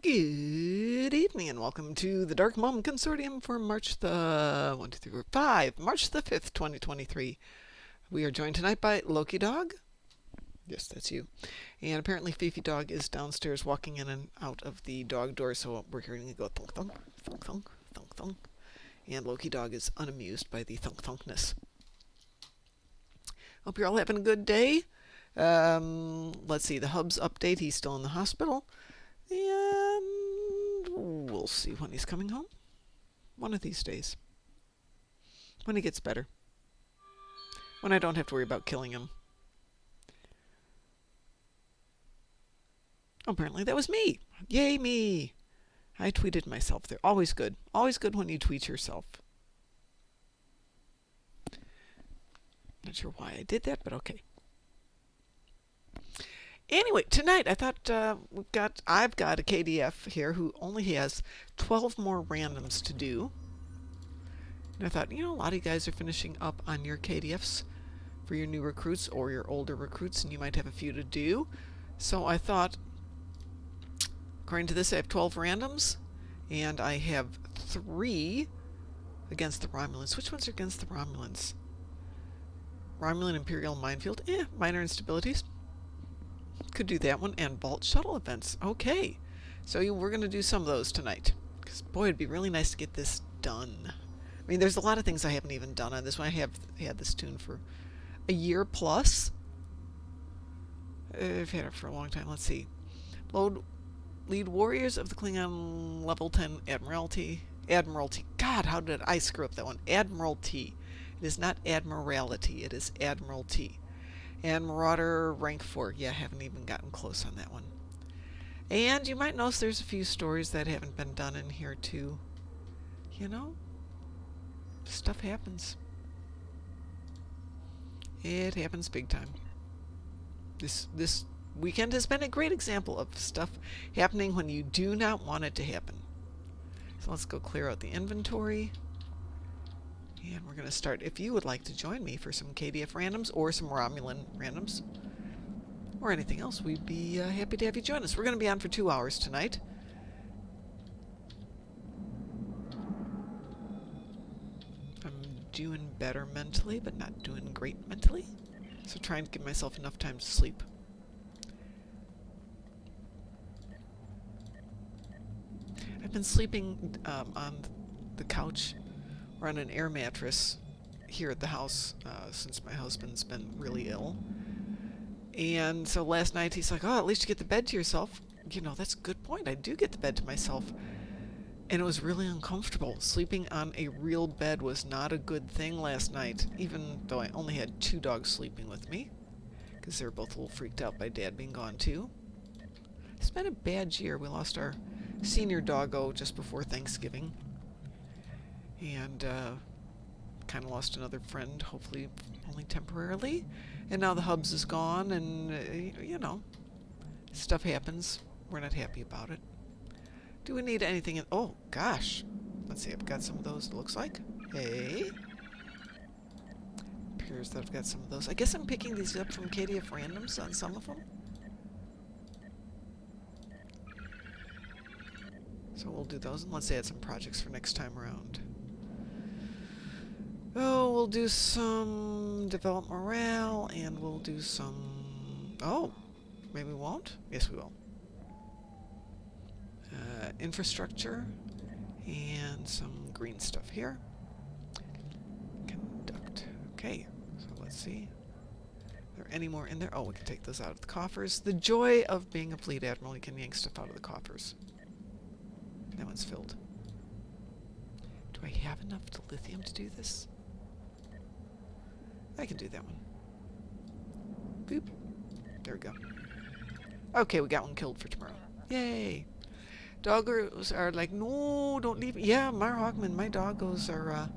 Good evening and welcome to the Darkmom Consortium for March the 1, 2, 3, 4, 5, March the 5th, 2023. We are joined tonight by Loki Dog. Yes, that's you. And apparently Fifi Dog is downstairs walking in and out of the dog door, so we're hearing it go thunk thunk, thunk thunk, thunk thunk. And Loki Dog is unamused by the thunk thunkness. Hope you're all having a good day. Let's see, the Hub's update, he's still in the hospital. And we'll see when he's coming home. One of these days. When he gets better. When I don't have to worry about killing him. Oh, apparently that was me. Yay me. I tweeted myself there. Always good. Always good when you tweet yourself. Not sure why I did that, but okay. Anyway, tonight I thought I've got a KDF here who only has 12 more randoms to do. And I thought, a lot of you guys are finishing up on your KDFs for your new recruits or your older recruits, and you might have a few to do. So I thought, according to this, I have 12 randoms, and I have 3 against the Romulans. Which ones are against the Romulans? Romulan Imperial Minefield. Minor instabilities. Could do that one, and Vault Shuttle events. Okay, so we're going to do some of those tonight. Because, boy, it'd be really nice to get this done. I mean, there's a lot of things I haven't even done on this one. I have had this tune for a year plus. I've had it for a long time. Let's see. Lead warriors of the Klingon level 10 Admiralty. God, how did I screw up that one? Admiralty. It is not Admiralty. It is Admiralty. And Marauder rank 4. Yeah, haven't even gotten close on that one. And you might notice there's a few stories that haven't been done in here too. Stuff happens. It happens big time. This weekend has been a great example of stuff happening when you do not want it to happen. So let's go clear out the inventory. And we're going to start. If you would like to join me for some KDF randoms or some Romulan randoms or anything else, we'd be happy to have you join us. We're going to be on for 2 hours tonight. I'm doing better mentally, but not doing great mentally. So trying to give myself enough time to sleep. I've been sleeping on the couch or on an air mattress here at the house since my husband's been really ill. And so last night he's like, at least you get the bed to yourself. That's a good point. I do get the bed to myself. And it was really uncomfortable. Sleeping on a real bed was not a good thing last night, even though I only had 2 dogs sleeping with me, because they were both a little freaked out by Dad being gone too. It's been a bad year. We lost our senior doggo just before Thanksgiving. And kind of lost another friend, hopefully only temporarily. And now the Hubs is gone, and, stuff happens. We're not happy about it. Do we need anything in... Oh, gosh. Let's see, I've got some of those, it looks like. Hey. Appears that I've got some of those. I guess I'm picking these up from KDF randoms on some of them. So we'll do those, and let's add some projects for next time around. Oh, we'll do some develop morale, and we'll do some... Oh, maybe we won't? Yes, we will. Infrastructure, and some green stuff here. Conduct. Okay, so let's see. Are there any more in there? Oh, we can take those out of the coffers. The joy of being a fleet admiral, you can yank stuff out of the coffers. That one's filled. Do I have enough lithium to do this? I can do that one. Boop. There we go. Okay, we got one killed for tomorrow. Yay! Doggos are like, no, don't leave. Yeah, Mar Hogman, my doggos are,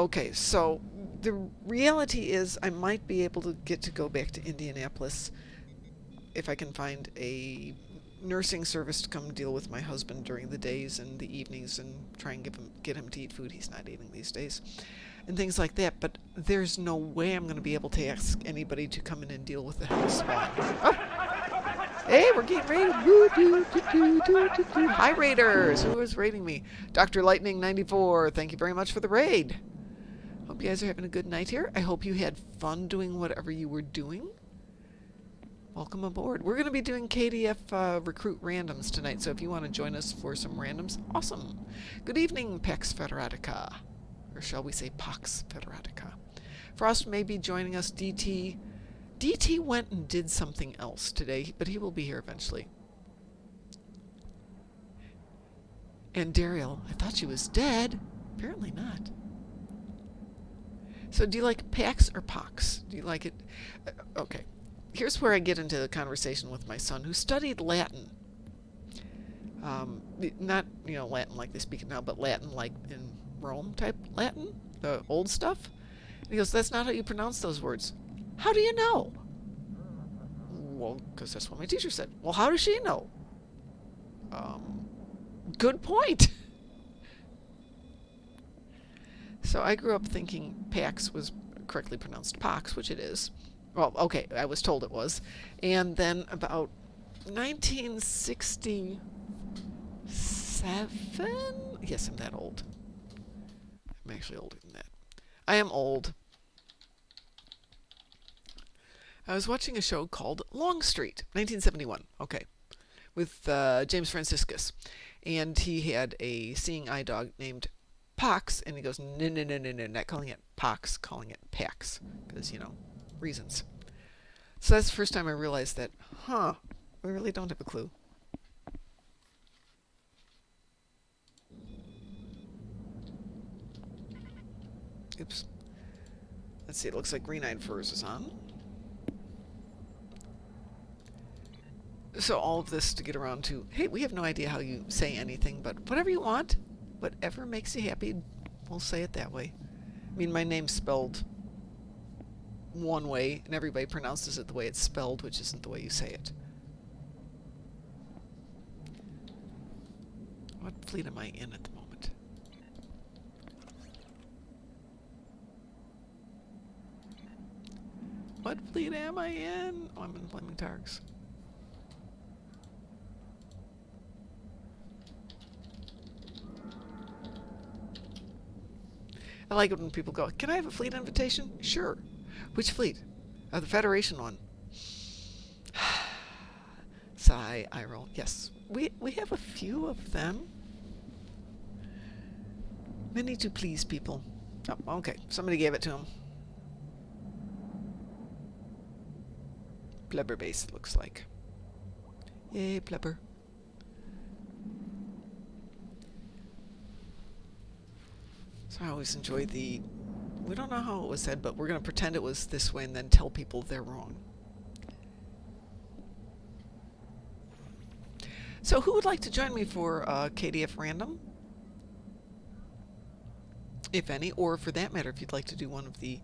okay, so the reality is I might be able to go back to Indianapolis if I can find a nursing service to come deal with my husband during the days and the evenings and try and get him to eat food he's not eating these days. And things like that, but there's no way I'm going to be able to ask anybody to come in and deal with the hell spawn. Oh! Hey, we're getting raided. Woo, doo, doo, doo, doo, doo, doo. Hi, raiders. Who is raiding me? Dr. Lightning 94. Thank you very much for the raid. Hope you guys are having a good night here. I hope you had fun doing whatever you were doing. Welcome aboard. We're going to be doing KDF recruit randoms tonight, so if you want to join us for some randoms, awesome. Good evening, Pax Federatica. Or shall we say Pax Federatica. Frost may be joining us. DT went and did something else today, but he will be here eventually. And Daryl, I thought she was dead. Apparently not. So do you like Pax or Pox? Do you like it? Okay. Here's where I get into the conversation with my son, who studied Latin. Not, Latin like they speak it now, but Latin like in Rome type Latin, the old stuff. And he goes, that's not how you pronounce those words. How do you know? Well, because that's what my teacher said. Well, how does she know? Good point. So I grew up thinking Pax was correctly pronounced Pox, which it is. Well, okay, I was told it was. And then about 1967? Yes, I'm that old. I'm actually older than that. I am old. I was watching a show called Longstreet, 1971, okay, with James Franciscus. And he had a seeing eye dog named Pox, and he goes, no, not calling it Pox, calling it Pax, because, reasons. So that's the first time I realized that, we really don't have a clue. Oops. Let's see, it looks like Green-Eyed Furs is on. So all of this to get around to, hey, we have no idea how you say anything, but whatever you want, whatever makes you happy, we'll say it that way. I mean, my name's spelled one way, and everybody pronounces it the way it's spelled, which isn't the way you say it. What fleet am I in at the moment? What fleet am I in? Oh, I'm in Flaming Targs. I like it when people go, can I have a fleet invitation? Sure. Which fleet? The Federation one. Sigh, eye roll. Yes, we have a few of them. Many to please people. Oh, okay, somebody gave it to him. Plebber base, it looks like. Yay, plebber. So I always enjoy the, we don't know how it was said, but we're going to pretend it was this way and then tell people they're wrong. So who would like to join me for KDF Random? If any, or for that matter, if you'd like to do one of the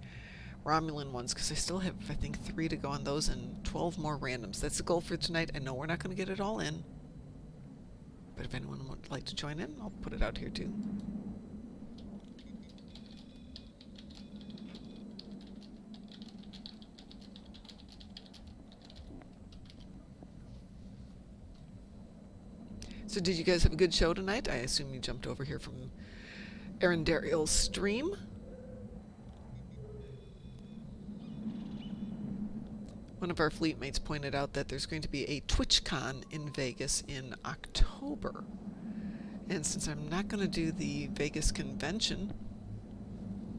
Romulan ones, because I still have, I think, 3 to go on those and 12 more randoms. That's the goal for tonight. I know we're not going to get it all in, but if anyone would like to join in, I'll put it out here too. So did you guys have a good show tonight? I assume you jumped over here from Aaron Darriel's stream. One of our fleet mates pointed out that there's going to be a TwitchCon in Vegas in October. And since I'm not going to do the Vegas convention,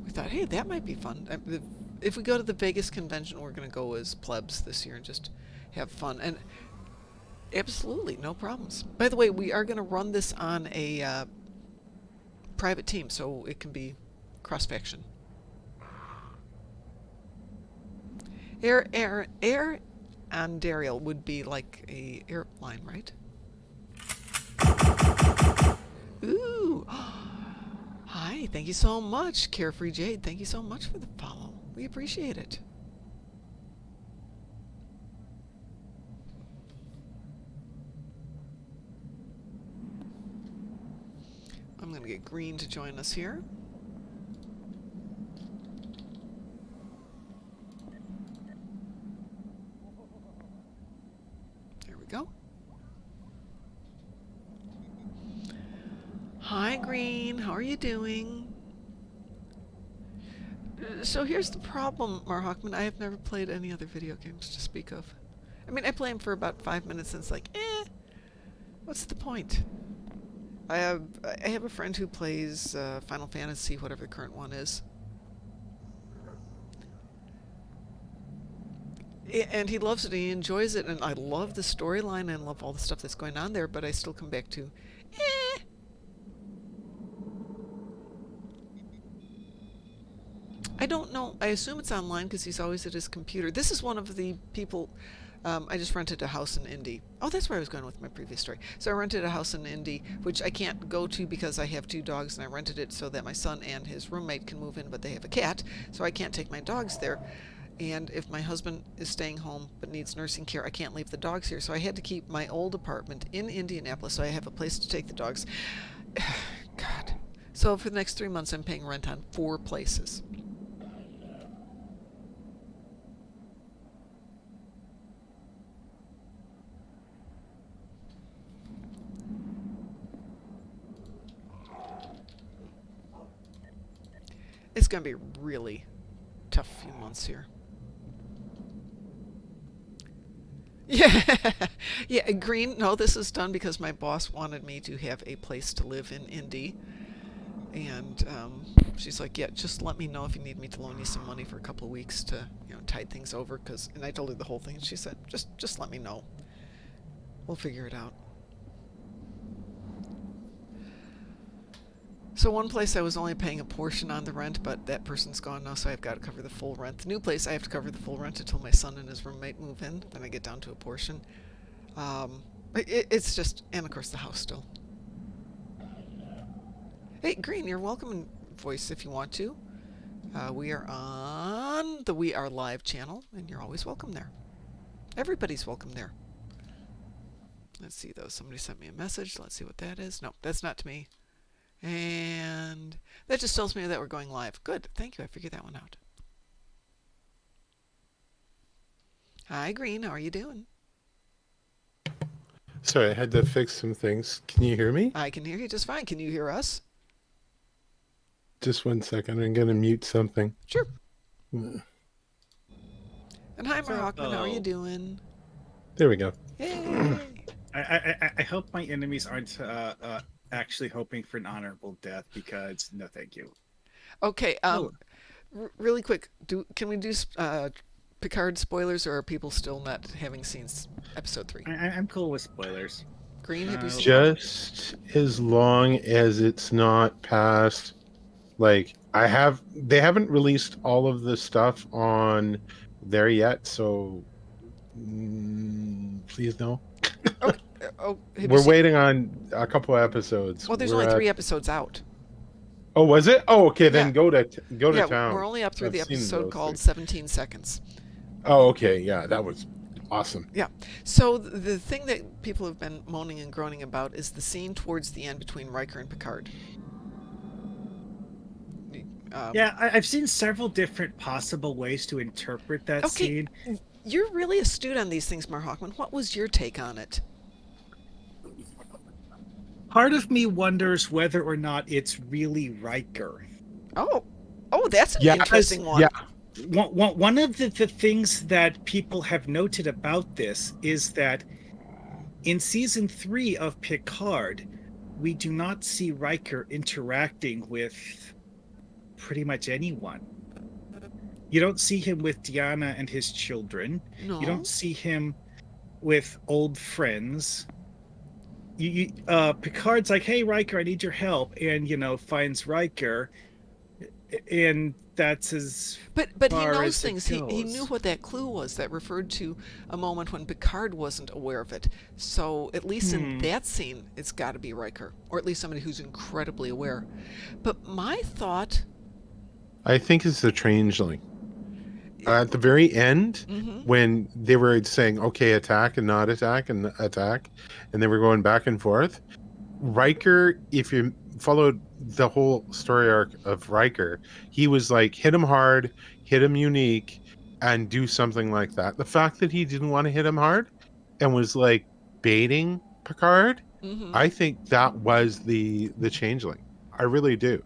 we thought, hey, that might be fun. If we go to the Vegas convention, we're going to go as plebs this year and just have fun. And absolutely, no problems. By the way, we are going to run this on a private team, so it can be cross-faction. Air on Darriel would be like a airline, right? Ooh! Hi, thank you so much, Carefree Jade. Thank you so much for the follow. We appreciate it. I'm going to get Green to join us here. go. Hi, Green. How are you doing? So here's the problem, Marhawkman. I have never played any other video games to speak of. I mean, I play them for about 5 minutes and it's like, what's the point? I have a friend who plays Final Fantasy, whatever the current one is. And he loves it, and he enjoys it, and I love the storyline, and love all the stuff that's going on there, but I still come back to, I don't know. I assume it's online because he's always at his computer. This is one of the people. I just rented a house in Indy. Oh, that's where I was going with my previous story. So I rented a house in Indy, which I can't go to because I have 2 dogs, and I rented it so that my son and his roommate can move in, but they have a cat, so I can't take my dogs there. And if my husband is staying home but needs nursing care, I can't leave the dogs here. So I had to keep my old apartment in Indianapolis so I have a place to take the dogs. God. So for the next 3 months, I'm paying rent on 4 places. It's going to be a really tough few months here. Yeah, yeah, Green. No, this is done because my boss wanted me to have a place to live in Indy, and she's like, "Yeah, just let me know if you need me to loan you some money for a couple of weeks to, tide things over." And I told her the whole thing, and she said, "Just let me know. We'll figure it out." So one place I was only paying a portion on the rent, but that person's gone now, so I've got to cover the full rent. The new place, I have to cover the full rent until my son and his roommate move in. Then I get down to a portion. It's just, and of course the house still. Hey, Green, you're welcome in voice if you want to. We are on the We Are Live channel, and you're always welcome there. Everybody's welcome there. Let's see, though. Somebody sent me a message. Let's see what that is. No, that's not to me. And that just tells me that we're going live. Good. Thank you. I figured that one out. Hi, Green. How are you doing? Sorry, I had to fix some things. Can you hear me? I can hear you just fine. Can you hear us? Just 1 second. I'm going to mute something. Sure. And hi, Marhawkman. How are you doing? There we go. Yay. I hope my enemies aren't actually hoping for an honorable death, because no thank you. Okay, really quick, can we do Picard spoilers, or are people still not having seen episode 3? I'm cool with spoilers. Green, have you seen Just as long as it's not past, like, they haven't released all of the stuff on there yet, so please no. We're waiting on a couple of episodes. Well, there's only 3 episodes out. Oh, was it? Oh, okay. Then Yeah. go to Yeah, town. we're only up through I've the seen episode those called 3. 17 Seconds. Oh, okay. Yeah, that was awesome. Yeah. So the thing that people have been moaning and groaning about is the scene towards the end between Riker and Picard. Yeah, I've seen several different possible ways to interpret that scene. You're really astute on these things, Marhawkman. What was your take on it? Part of me wonders whether or not it's really Riker. Oh, that's an interesting one. Yeah. One of the things that people have noted about this is that in season 3 of Picard, we do not see Riker interacting with pretty much anyone. You don't see him with Deanna and his children. No. You don't see him with old friends. Picard's like, "Hey, Riker, I need your help," and finds Riker, and that's as But he far knows as things. it He goes. knew what that clue was that referred to a moment when Picard wasn't aware of it. So at least in that scene, it's got to be Riker, or at least somebody who's incredibly aware. But my thought, I think it's the changeling. At the very end, when they were saying, okay, attack and not attack and attack, and they were going back and forth, Riker, if you followed the whole story arc of Riker, he was like, hit him hard, hit him unique, and do something like that. The fact that he didn't want to hit him hard and was like baiting Picard, Mm-hmm. I think that was the changeling. I really do.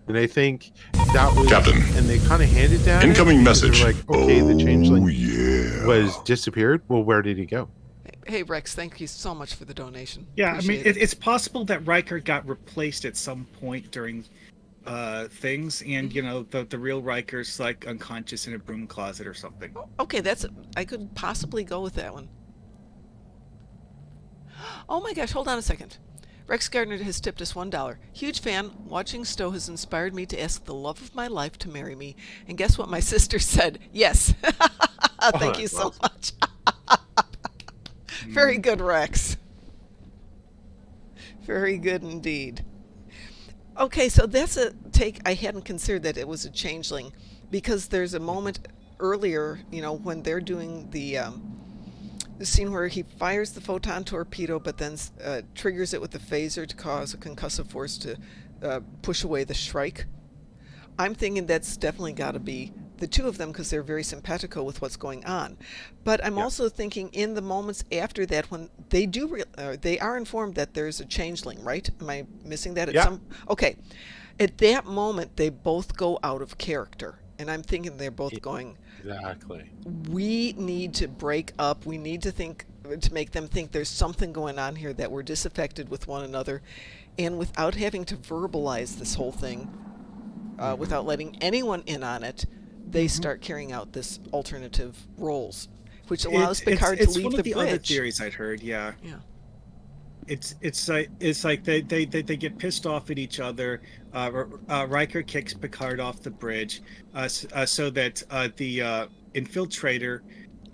And I think that was Captain. and they kind of handed down Incoming it because they were message. like, okay, the changeling Yeah. was disappeared. Well, where did he go? Hey, Rex, thank you so much for the donation. Yeah, Appreciate I mean, it's possible that Riker got replaced at some point during things, and you know, the real Riker's like unconscious in a broom closet or something. Okay, I could possibly go with that one. Oh my gosh, hold on a second. Rex Gardner has tipped us $1. Huge fan. Watching Stowe has inspired me to ask the love of my life to marry me. And guess what my sister said? Yes. Thank you so much. Very good, Rex. Very good indeed. Okay, so that's a take I hadn't considered, that it was a changeling, because there's a moment earlier, you know, when they're doing the scene where he fires the photon torpedo, but then triggers it with the phaser to cause a concussive force to push away the Shrike. I'm thinking that's definitely got to be the two of them, because they're very simpatico with what's going on. But I'm also thinking in the moments after that, when they do, they are informed that there's a changeling, right? Am I missing that? Okay. At that moment, they both go out of character. And I'm thinking they're both going, exactly. We need to break up. We need to make them think there's something going on here, that we're disaffected with one another. And without having to verbalize this whole thing, without letting anyone in on it, they start carrying out this alternative roles, which allows Picard to leave the bridge. It's one of the other theories I'd heard. Yeah. It's like they get pissed off at each other. Riker kicks Picard off the bridge, so that the infiltrator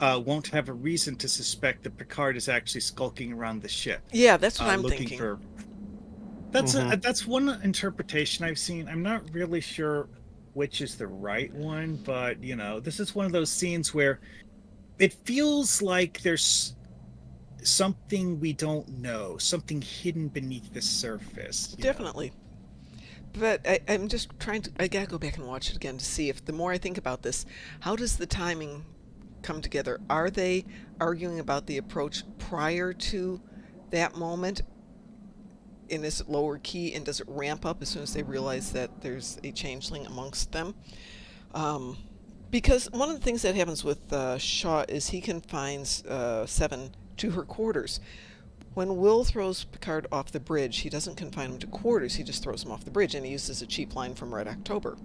won't have a reason to suspect that Picard is actually skulking around the ship. Yeah, that's what I'm thinking. That's one interpretation I've seen. I'm not really sure which is the right one, but you know, this is one of those scenes where it feels like there's something we don't know, something hidden beneath the surface. Definitely. But I'm just I gotta go back and watch it again to see if, the more I think about this, how does the timing come together? Are they arguing about the approach prior to that moment? And is it lower key, and does it ramp up as soon as they realize that there's a changeling amongst them? Because one of the things that happens with Shaw is he confines Seven to her quarters. When Will throws Picard off the bridge, he doesn't confine him to quarters, he just throws him off the bridge, and he uses a cheap line from Red October.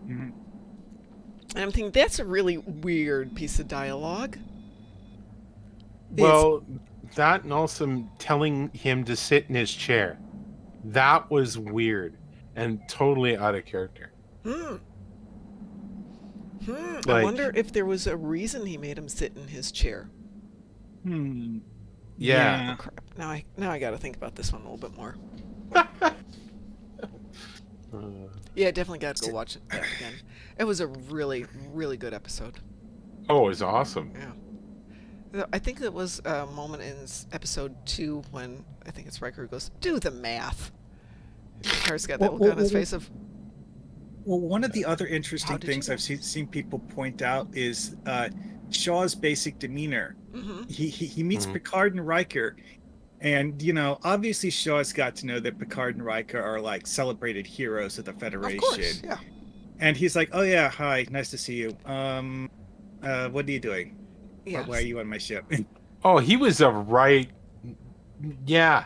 And I'm thinking, that's a really weird piece of dialogue. Well, that, and also telling him to sit in his chair. That was weird and totally out of character. I wonder if there was a reason he made him sit in his chair. Yeah. Oh, crap. Now I got to think about this one a little bit more. Yeah, definitely got to go watch it again. It was a really, really good episode. Oh, it was awesome. Yeah. I think it was a moment in episode 2 when I think it's Riker who goes, "Do the math." Picard's got that look on his face of. Well, one of the other interesting things I've seen people point out is Shaw's basic demeanor. He meets Picard and Riker, and you know, obviously Shaw's got to know that Picard and Riker are like celebrated heroes of the Federation. Of course, yeah. And he's like, "Oh yeah, hi, nice to see you. What are you doing? Yes. Why are you on my ship?" Oh, he was a right. Yeah.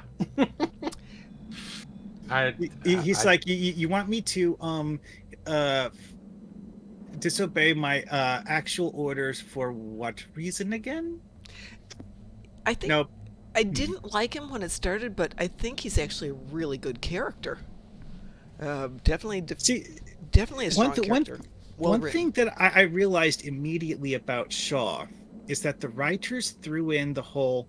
He's like, you want me to disobey my actual orders for what reason again? I think I didn't like him when it started, but I think he's actually a really good character. Definitely a strong character. One thing that I realized immediately about Shaw is that the writers threw in the whole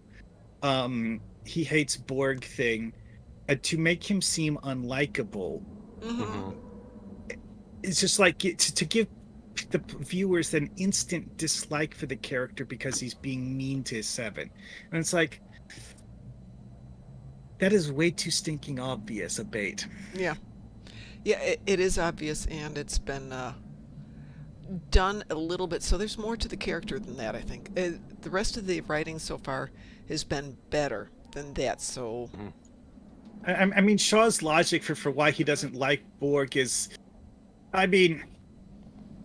he hates Borg thing to make him seem unlikable. It's just like to give the viewers an instant dislike for the character because he's being mean to Seven. And it's like, that is way too stinking obvious a bait. Yeah, it is obvious, and it's been done a little bit, so there's more to the character than that, I think. The rest of the writing so far has been better than that, so... I mean, Shaw's logic for why he doesn't like Borg is, I mean,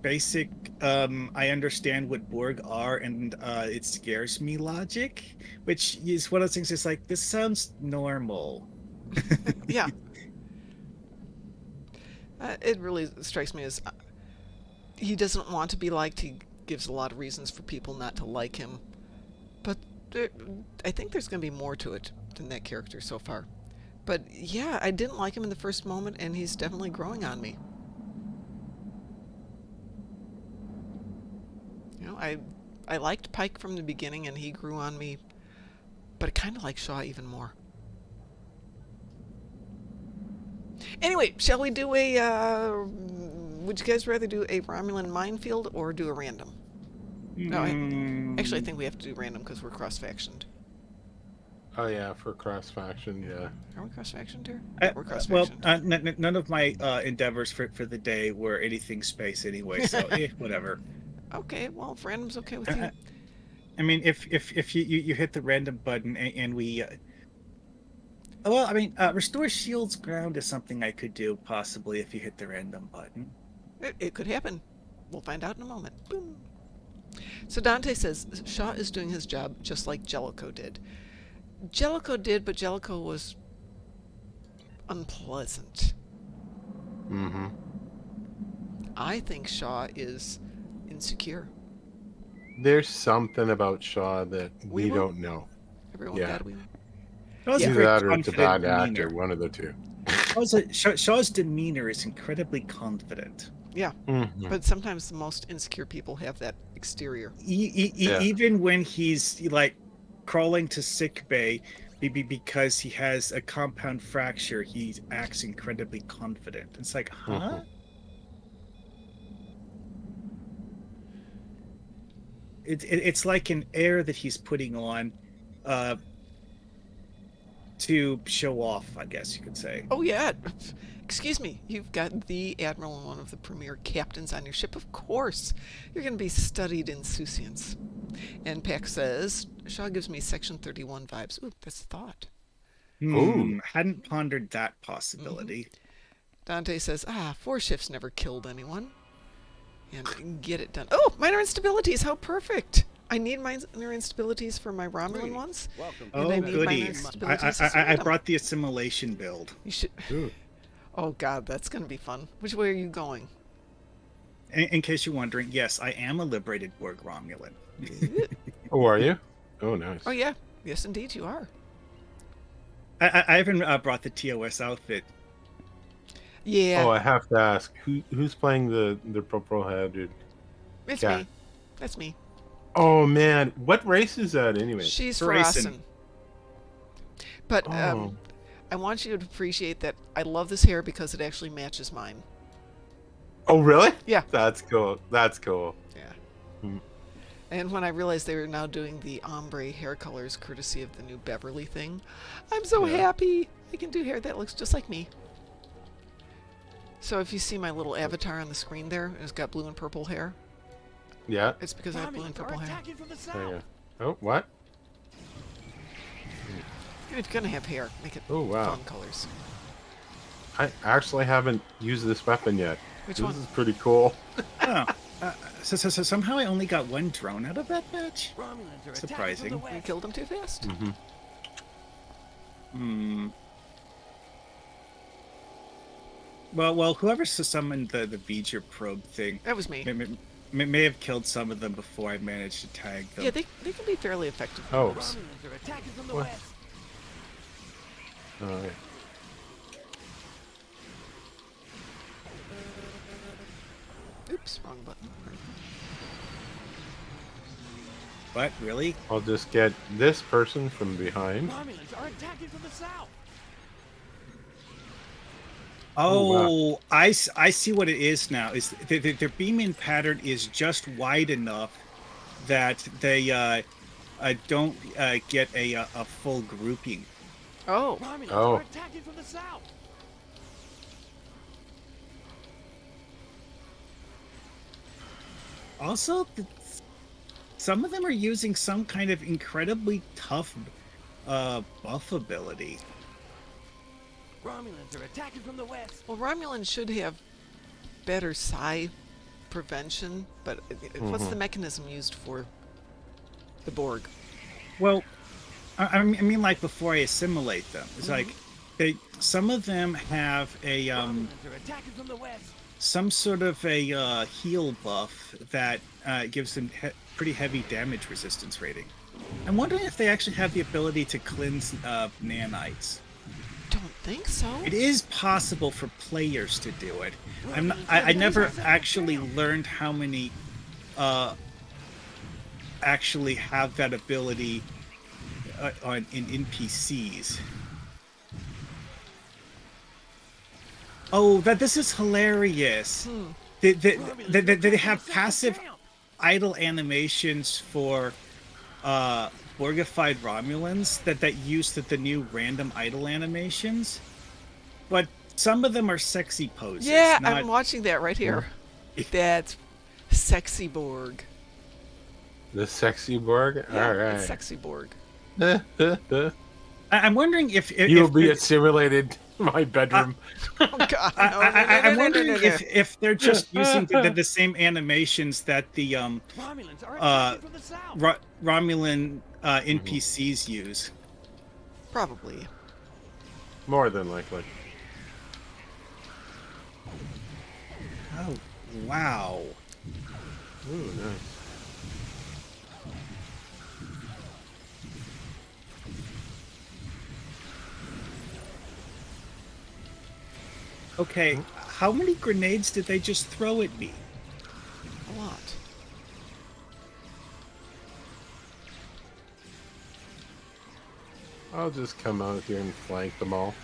basic. I understand what Borg are, and it scares me logic, which is one of those things. It's like, this sounds normal. Yeah. It really strikes me as he doesn't want to be liked. He gives a lot of reasons for people not to like him. But I think there's going to be more to it than that character so far. But yeah, I didn't like him in the first moment, and he's definitely growing on me. You know, I liked Pike from the beginning, and he grew on me. But I kind of like Shaw even more. Anyway, shall we do a... would you guys rather do a Romulan minefield or do a random? No, actually, I think we have to do random because we're cross-factioned. Oh yeah, for cross faction, yeah. Are we cross-factioned here? We're Well, cross-factioned. none of my endeavors for the day were anything space anyway, so whatever. Okay, well, if random's okay with you. I mean, if you hit the random button and we... well, I mean, restore shield's ground is something I could do, possibly, if you hit the random button. It could happen. We'll find out in a moment. Boom. So Dante says Shaw is doing his job just like Jellicoe did. Jellicoe did, but Jellicoe was unpleasant. Mm-hmm. I think Shaw is insecure. There's something about Shaw that we will. don't know. Everyone Yeah. got a wee. Shaw's a Either very that or it's a confident bad actor, demeanor. one of the two. Shaw's demeanor is incredibly confident. Yeah, Mm-hmm. but sometimes the most insecure people have that exterior. Yeah. Even when he's like crawling to sick bay because he has a compound fracture, he acts incredibly confident. It's like, huh? Mhm. It's like an air that he's putting on to show off, I guess you could say. Oh yeah, excuse me, you've got the admiral and one of the premier captains on your ship. Of course, you're going to be studied insouciance. And Pack says, Shaw gives me Section 31 vibes. Ooh, that's a thought. Ooh. Hadn't pondered that possibility. Dante says, 4 shifts never killed anyone. And get it done. Oh, minor instabilities, how perfect. I need minor instabilities for my Romulan ones. Welcome. Oh, I need minor goody. instabilities as I random. brought the assimilation build. You should... Ooh. Oh god, that's going to be fun. Which way are you going? In case you're wondering, yes, I am a liberated Borg Romulan. Oh, are you? Oh, nice. Oh yeah, yes indeed you are. I even brought the TOS outfit. Yeah, Oh, I have to ask, who's playing the purple-headed it's cat? me. That's me. Oh man, what race is that anyway? She's Frozen. Frozen. But Oh. I want you to appreciate that I love this hair because it actually matches mine. Oh, really? Yeah. That's cool. That's cool. Yeah. Hmm. And when I realized they were now doing the ombre hair colors courtesy of the new Beverly thing, I'm so Yeah. happy. I can do hair that looks just like me. So if you see my little avatar on the screen there, and it's got blue and purple hair, Yeah. it's because I have blue and Romulans are purple hair. attacking from the south. There you go. Oh, what? If you're gonna have hair, make it Oh, wow. fun colors. I actually haven't used this weapon yet. Which this one? is pretty cool. Oh, so somehow I only got one drone out of that match. Romulans are Surprising. attacking from the You west. killed him too fast. Mm-hmm. Well, whoever summoned the Beeger probe thing That was me. may have killed some of them before I managed to tag them. Yeah, they can be fairly effective. Oh. Those. Romulans are attacking from the What? west. All right. Oops, wrong button. What, really? I'll just get this person from behind. Romulans are attacking from the south. Oh, I see what it is now. Is their beam-in pattern is just wide enough that they don't get a full grouping. Oh, Romulans Oh. are attacking from the south. Also, some of them are using some kind of incredibly tough buff ability. Romulans are attacking from the west. Well, Romulan should have better psi prevention, but what's the mechanism used for the Borg? Well, I mean, like before I assimilate them, it's like some of them have a Romulans are attacking from the west. some sort of a heal buff that gives them pretty heavy damage resistance rating. I'm wondering if they actually have the ability to cleanse nanites. Don't think so. It is possible for players to do it. I never actually learned how many actually have that ability in NPCs. Oh, this is hilarious. They have passive idle animations for Borgified Romulans that use the new random idle animations, but some of them are sexy poses. Yeah, I'm watching that right here. That's sexy Borg. The sexy Borg? Yeah, All right. it's sexy Borg. I'm wondering if you'll be simulated my bedroom. Oh God! I'm wondering if they're just using the same animations that the Romulans are attacking from the south. Romulan NPCs use. Probably. More than likely. Oh, wow. Ooh, nice. Okay, how many grenades did they just throw at me? A lot. I'll just come out here and flank them all.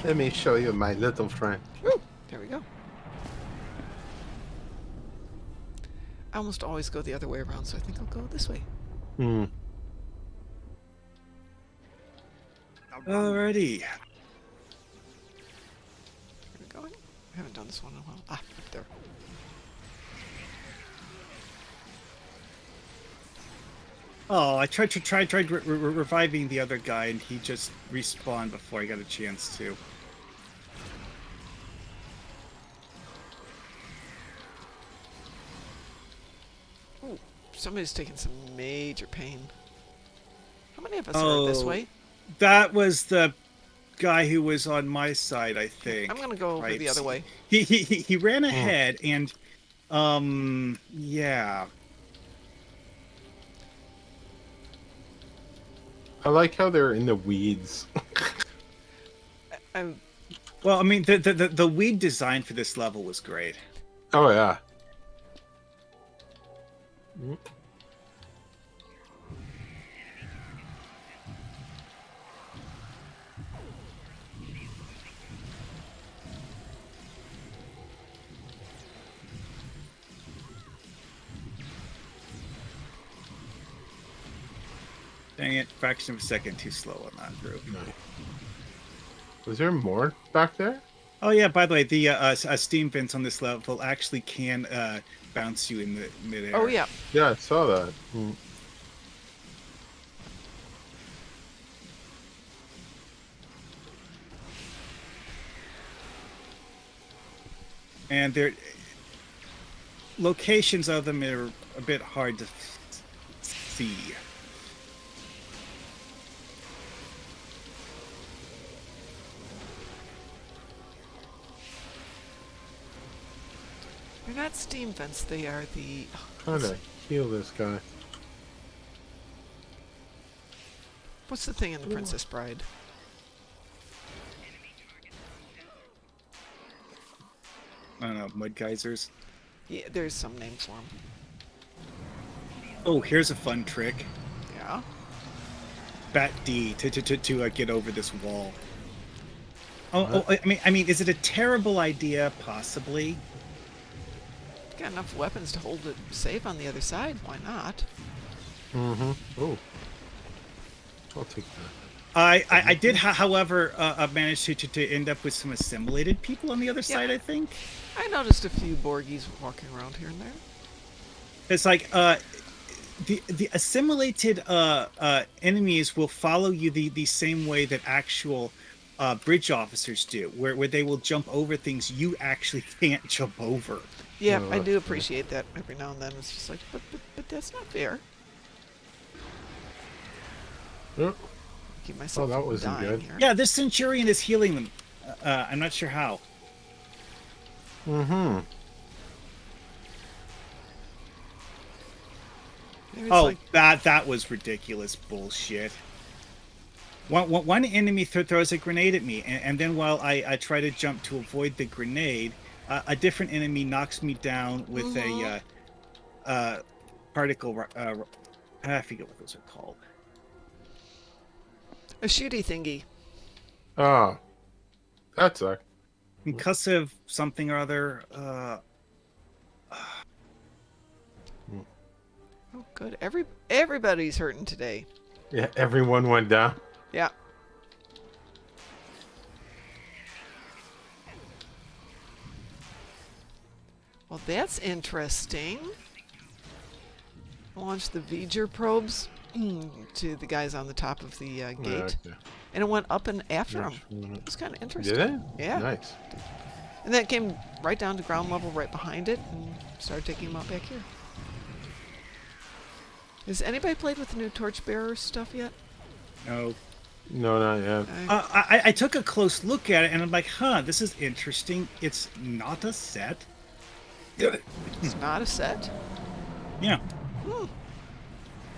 Let me show you my little friend. Woo! There we go. I almost always go the other way around, so I think I'll go this way. Alrighty. Where are we going? I haven't done this one in a while. Ah, up there. Oh, I tried reviving the other guy, and he just respawned before I got a chance to. Ooh, somebody's taking some major pain. How many of us are this way? That was the guy who was on my side, I think. I'm gonna go over the other way. He ran ahead, and yeah. I like how they're in the weeds. Well, I mean, the weed design for this level was great. Oh yeah. Dang it, fraction of a second too slow on that group. Was there more back there? Oh yeah, by the way, the steam vents on this level actually can bounce you in the midair. Oh yeah. Yeah, I saw that. And their locations of them are a bit hard to see. They're not steam vents, they are the... Trying to heal this guy. What's the thing in The Princess Bride? I don't know, mud geysers. Yeah, there's some name for them. Oh, here's a fun trick. Yeah? Bat D to get over this wall. Oh, I mean, is it a terrible idea? Possibly. Got enough weapons to hold it safe on the other side. Why not? Oh. I'll take that. I did, however, manage to end up with some assimilated people on the other side. I think I noticed a few Borgies walking around here and there. it's like the assimilated enemies will follow you the same way that actual bridge officers do, where they will jump over things you actually can't jump over. Yeah, Oh, I do that's appreciate that every now and then. It's just like, but that's not fair. Oh, Keep myself that from wasn't dying good. here. Yeah, this Centurion is healing them. I'm not sure how. mm-hmm. Maybe it's Oh, like, that was ridiculous bullshit. One enemy throws a grenade at me, and then while I try to jump to avoid the grenade, a different enemy knocks me down with a particle. I forget what those are called. a shooty thingy. Oh, that sucked. Concussive something or other. Oh, good. Everybody's hurting today. Yeah, everyone went down. Yeah. Well, that's interesting. Launched the V'ger probes to the guys on the top of the gate, Okay. and it went up and after them. It was kind of interesting. Did it? Yeah. Nice. And then it came right down to ground level right behind it and started taking them out back here. Has anybody played with the new Torchbearer stuff yet? No. No, not yet. I took a close look at it, and I'm like, huh, this is interesting. It's not a set. It's not a set. Yeah. Hmm.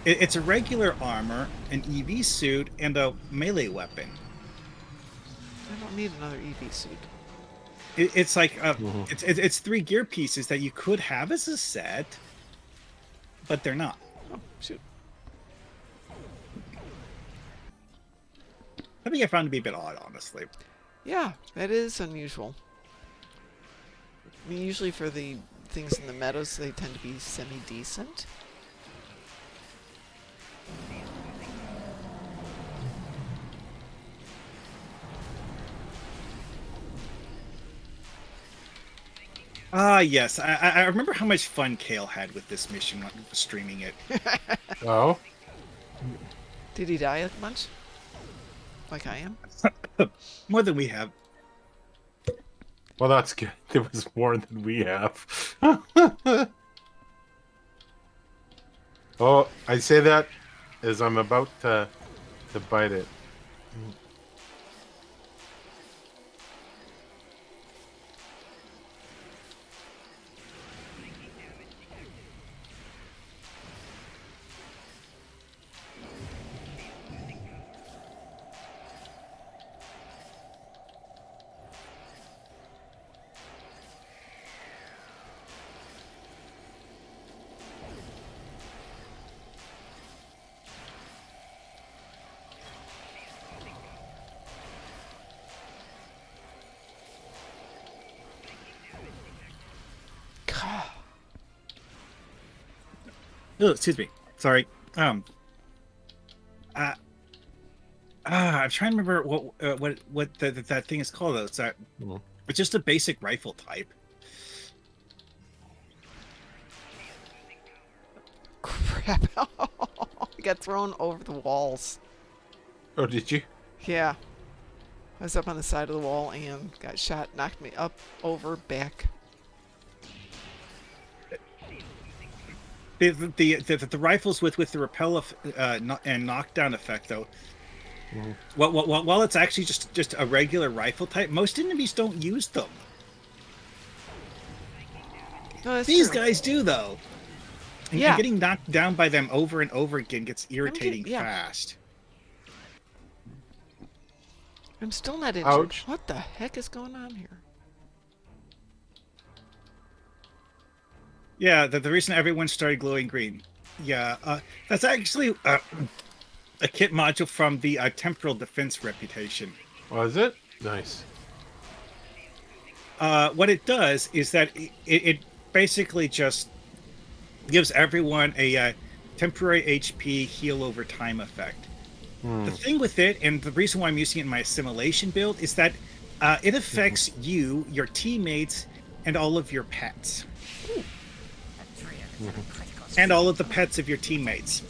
It's a regular armor, an EV suit, and a melee weapon. I don't need another EV suit. It's like it's 3 gear pieces that you could have as a set, but they're not. Oh, shoot. I think I found it to be a bit odd, honestly. Yeah, that is unusual. I mean, usually for the things in the meadows, they tend to be semi-decent. Ah, yes. I remember how much fun Kale had with this mission when streaming it. Oh, Did he die a bunch? Like I am? More than we have. well, that's good. There was more than we have. Oh, I say that as I'm about to bite it. Oh, excuse me. Sorry. I'm trying to remember what that thing is called. Though. It's just a basic rifle type. Crap. I got thrown over the walls. Oh, did you? Yeah. I was up on the side of the wall and got shot, knocked me up, over, back. The rifles with the repel and knockdown effect, though. While it's actually just a regular rifle type, most enemies don't use them. No, that's These true. guys do, though. And Yeah. getting knocked down by them over and over again gets irritating yeah. fast. I'm still not injured. Ouch. What the heck is going on here? Yeah, the reason everyone started glowing green. Yeah, that's actually a kit module from the temporal defense reputation. Was it? Nice. What it does is that it basically just gives everyone a temporary HP heal over time effect. The thing with it, and the reason why I'm using it in my assimilation build, is that it affects you, your teammates, and all of your pets. And all of the pets of your teammates.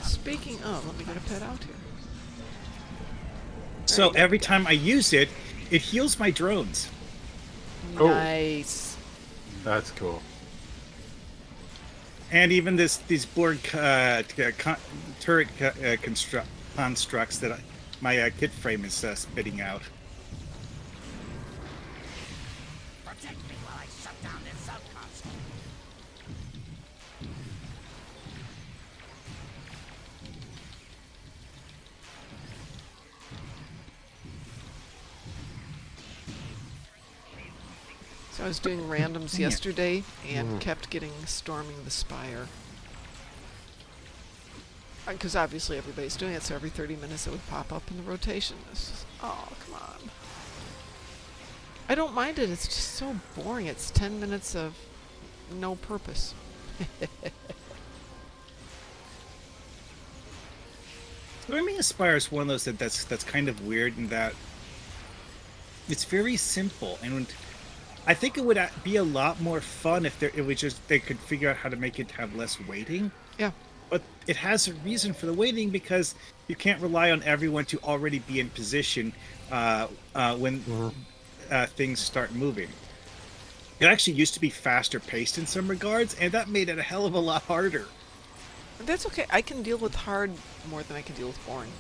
Speaking of, let me get a pet out here. So every time I use it, it heals my drones. Oh. Nice. That's cool. And even these Borg turret constructs that my kit frame is spitting out. Protect me while I shut down this sub-console. So I was doing randoms yesterday and kept getting storming the spire. Because obviously everybody's doing it, so every 30 minutes it would pop up in the rotation. It's just, oh, come on. I don't mind it, it's just so boring. It's 10 minutes of no purpose. Storming a spire is one of those that's kind of weird in that it's very simple, and I think it would be a lot more fun if they could figure out how to make it have less waiting. Yeah. But it has a reason for the waiting, because you can't rely on everyone to already be in position when things start moving. It actually used to be faster paced in some regards, and that made it a hell of a lot harder. That's okay. I can deal with hard more than I can deal with boring.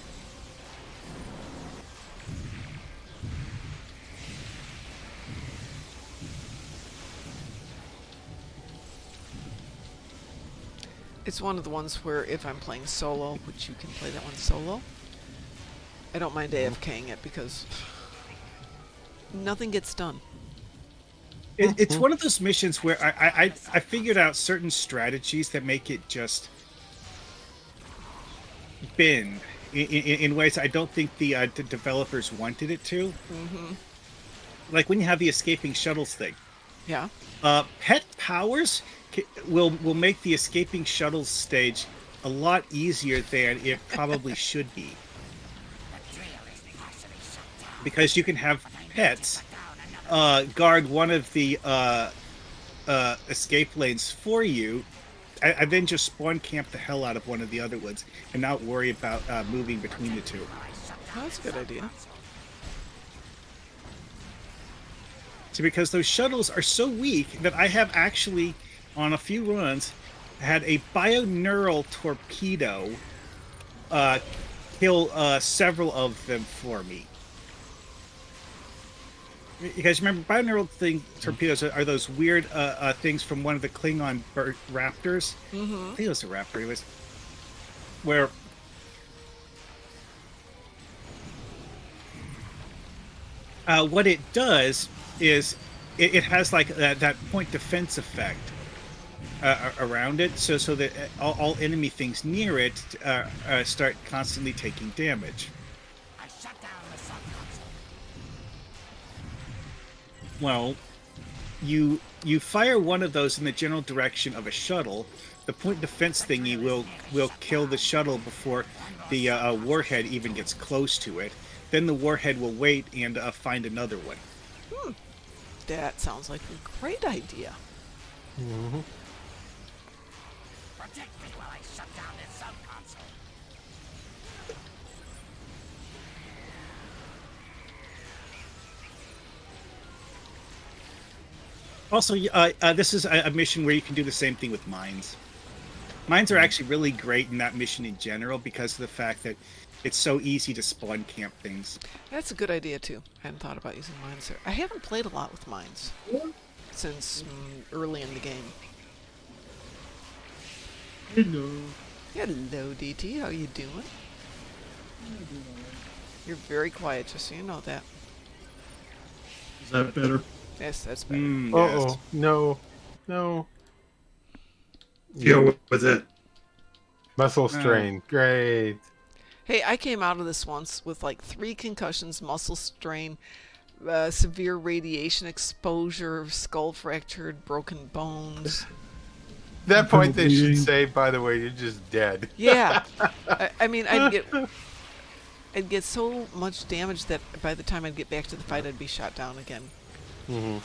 It's one of the ones where if I'm playing solo, which you can play that one solo, I don't mind AFKing it because nothing gets done. It's one of those missions where I figured out certain strategies that make it just bend in ways I don't think the developers wanted it to. Like when you have the escaping shuttles thing. Yeah. Pet powers will make the escaping shuttles stage a lot easier than it probably should be. Because you can have pets guard one of the escape lanes for you, and then just spawn camp the hell out of one of the other ones and not worry about moving between the two. Oh, that's a good idea. So because those shuttles are so weak that I have actually, on a few runs, had a bioneural torpedo kill several of them for me. You guys remember bioneural torpedoes are those weird things from one of the Klingon raptors? I think it was a raptor. It was where what it does is it has like that point defense effect around it, so that all enemy things near it start constantly taking damage. Well, you fire one of those in the general direction of a shuttle. The point defense thingy will kill the shuttle before the warhead even gets close to it. Then the warhead will wait and find another one. That sounds like a great idea. Protect me while I shut down this sub-console. Also, this is a mission where you can do the same thing with mines. Mines are actually really great in that mission in general because of the fact that it's so easy to spawn camp things. That's a good idea too. I hadn't thought about using mines there. I haven't played a lot with mines since early in the game. Hello. Hello, DT. How you doing? You're very quiet, just so you know that. Is that better? Yes, that's better. Uh-oh. No. Deal with it. Muscle strain. Great. Hey, I came out of this once with like 3 concussions, muscle strain, severe radiation exposure, skull fractured, broken bones. That point, they should bleeding. say, by the way, you're just dead. Yeah. I mean, I'd get so much damage that by the time I'd get back to the fight, I'd be shot down again. Mm-hmm.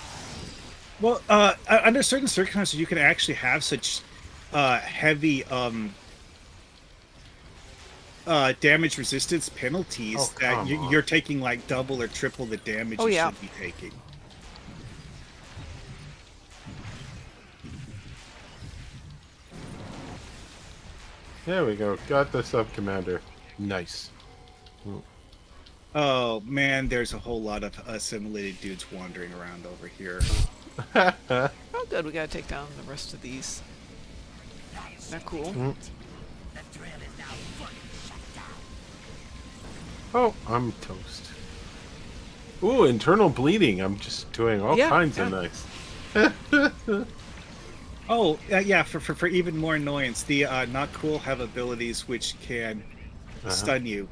Well, under certain circumstances, you can actually have such heavy damage resistance penalties Oh, that come on. you're taking like double or triple the damage Oh, you yeah. should be taking. There we go. Got the sub commander. Nice. Oh man, there's a whole lot of assimilated dudes wandering around over here. Oh, good. We gotta take down the rest of these. Not cool. Mm. The drill is now fully shut down. Oh, I'm toast. Ooh, internal bleeding. I'm just doing all Yeah, kinds yeah. of nice. Oh, yeah, for even more annoyance, the not cool have abilities which can stun you.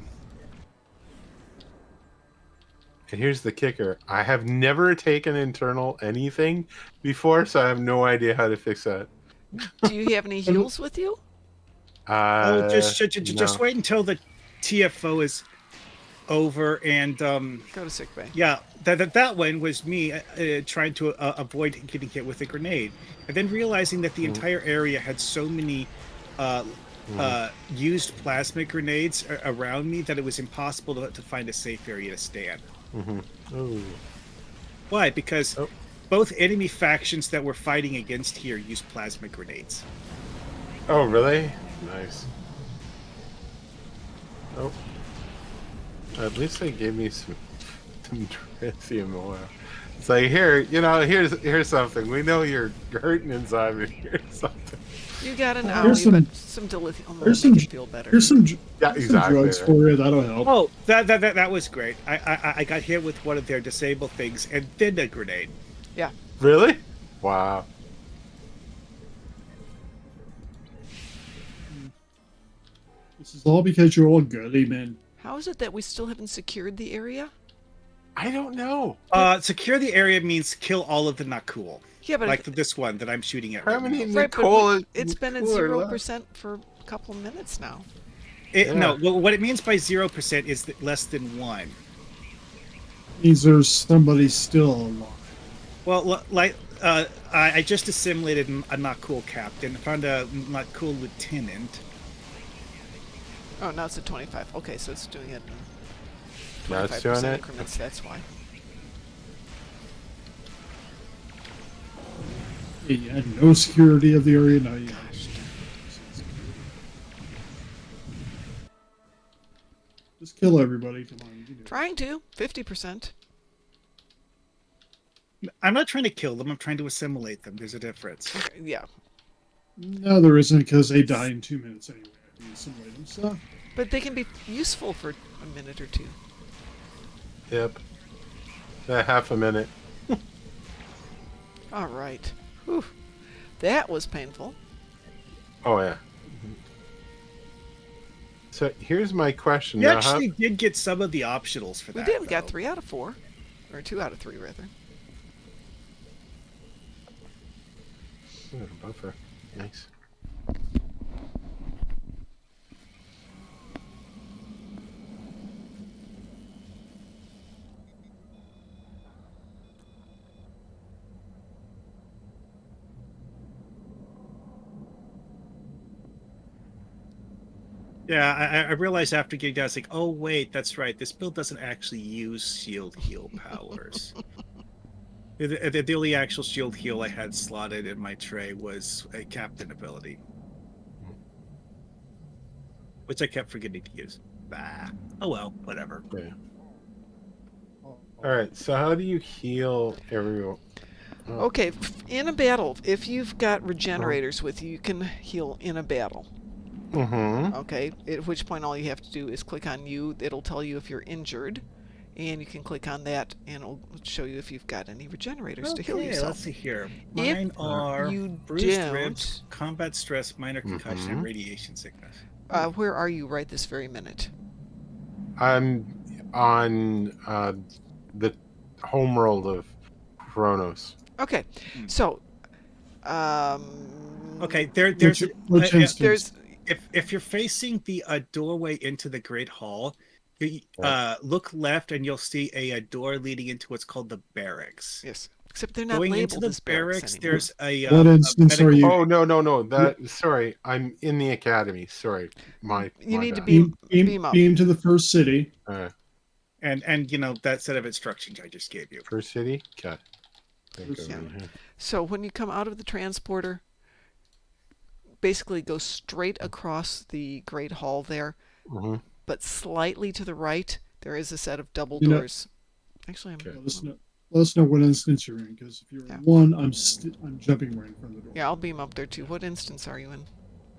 And here's the kicker. I have never taken internal anything before, so I have no idea how to fix that. Do you have any heals with you? Oh, just no. wait until the TFO is over, and Go to sickbay. yeah, that one was me trying to avoid getting hit with a grenade, and then realizing that the entire area had so many used plasma grenades around me that it was impossible to find a safe area to stand. Ooh. Why? Because Oh. both enemy factions that we're fighting against here use plasma grenades. Oh, really? Nice. Oh. At least they gave me some lithium oil. It's like, here, here's something. We know you're hurting inside, but here's something. You got an Here's owie, but some dilithium will Here's make some. it feel better. Here's some. Yeah, Here's some exactly. drugs for you. That'll help. Oh, that was great. I got hit with one of their disable things and then a grenade. Yeah. Really? Wow. This is all because you're all goody, man. How is it that we still haven't secured the area? I don't know. Secure the area means kill all of the not cool. Yeah, but Like this one that I'm shooting at How right many now. right, but Nicole? it's been at Nicole are 0% for a couple of minutes now. No, well, what it means by 0% is that less than 1. Means there's somebody still alive. Well, I just assimilated a not cool captain, found a not cool lieutenant. Oh, now it's at 25. Okay, so it's doing it in Now it's doing 25% it? increments. That's why. Yeah, you had no security of the area. Now you have. Just kill everybody. Come on. You can do it. Trying to. 50%. I'm not trying to kill them. I'm trying to assimilate them. There's a difference. Okay, yeah. No, there isn't, because they die in 2 minutes anyway. After you assimilate them, so. But they can be useful for a minute or two. Yep. Half a minute. All right. Whew. That was painful. Oh, yeah. So here's my question. You Now, actually did get some of the optionals for We that. did. We got though. 3 out of 4. Or 2 out of 3, rather. A buffer. Nice. Yeah, I realized after getting down, it's like, oh wait, that's right. This build doesn't actually use shield heal powers. The only actual shield heal I had slotted in my tray was a captain ability, which I kept forgetting to use. Oh well, whatever. Yeah. All right. So how do you heal everyone? Oh. Okay, in a battle, if you've got regenerators with you, you can heal in a battle. Mm-hmm. Okay, at which point all you have to do is click on you. It'll tell you if you're injured, and you can click on that, and it'll show you if you've got any regenerators to heal Okay, yourself. let's see here. If Mine are you bruised don't- ribs, combat stress, minor concussion, and radiation sickness. Where are you right this very minute? I'm on the homeworld of Kronos. Okay, so Okay, there's Which instance? There's if you're facing the doorway into the Great Hall, you, Yeah. look left and you'll see a door leading into what's called the barracks. yes, except they're not Going into labeled the as barracks barracks, anymore. there's What a instance are medical. you? Oh no. That sorry, I'm in the academy. Sorry, You need to bad. beam up. Beam to the first city. And that set of instructions I just gave you. First city. Okay. Yeah. So when you come out of the transporter, basically go straight across the Great Hall there, Mm-hmm. but slightly to the right, there is a set of double You know- doors. Actually, Okay. Let us know what instance you're in, because if you're Yeah. in one, I'm jumping right in front of the door. yeah, I'll beam up there too. What instance are you in?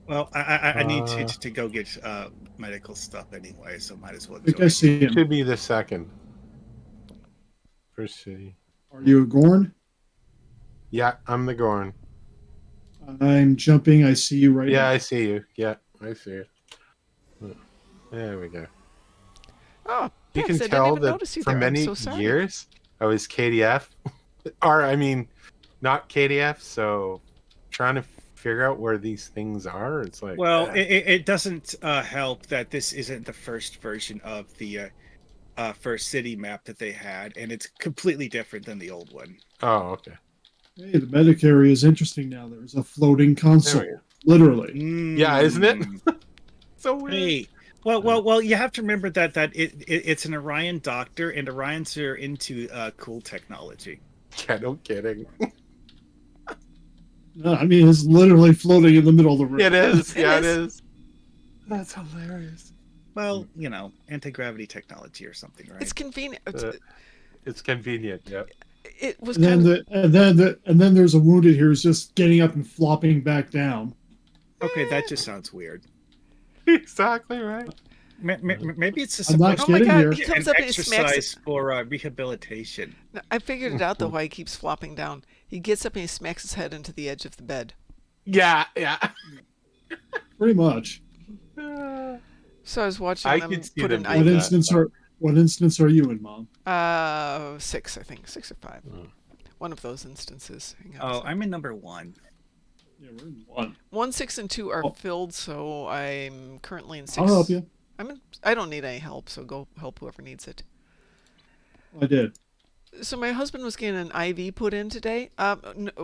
Well, I need Uh, to go get medical stuff anyway, so might as well. I think join. I see him. Should be the second. First city. Are you a Gorn? Yeah, I'm the Gorn. I'm jumping. I see you right Yeah, now. I see you. Yeah, I see you. There we go. Oh, You Pex, can I didn't tell even that notice you for there. many I'm so sorry. years I was KDF, or I mean, not KDF. So trying to figure out where these things are, it's like, Well, it doesn't help that this isn't the first version of the first city map that they had, and it's completely different than the old one. oh, okay. Hey, the medic area is interesting now. There's a floating console, There we go. literally. Yeah, isn't it? Mm. So weird. Hey, well, you have to remember that it's an Orion doctor, and Orions are into cool technology. Yeah, no kidding. No, I mean, it's literally floating in the middle of the room. It is. Yeah, it is. is. That's hilarious. Well, anti-gravity technology or something, right? It's convenient. It's convenient. Yeah. It was And kind then of and then there's a wounded here who's just getting up and flopping back down. Okay, that just sounds weird. Exactly right. Maybe it's I'm not Oh my kidding God, here. he comes an up and he smacks exercise for rehabilitation. I figured it out though why he keeps flopping down. He gets up and he smacks his head into the edge of the bed. Yeah. Pretty much. So I was watching I them could see put them an doing What that. instance are you in, Mom? 6, I think, 6 or 5. One of those instances. Hang on a Oh, second. I'm in number 1. Yeah, we're in one. 1, 6, and 2 are Oh. filled, so I'm currently in 6. I'll help you. I don't need any help, so go help whoever needs it. I did. So my husband was getting an IV put in today.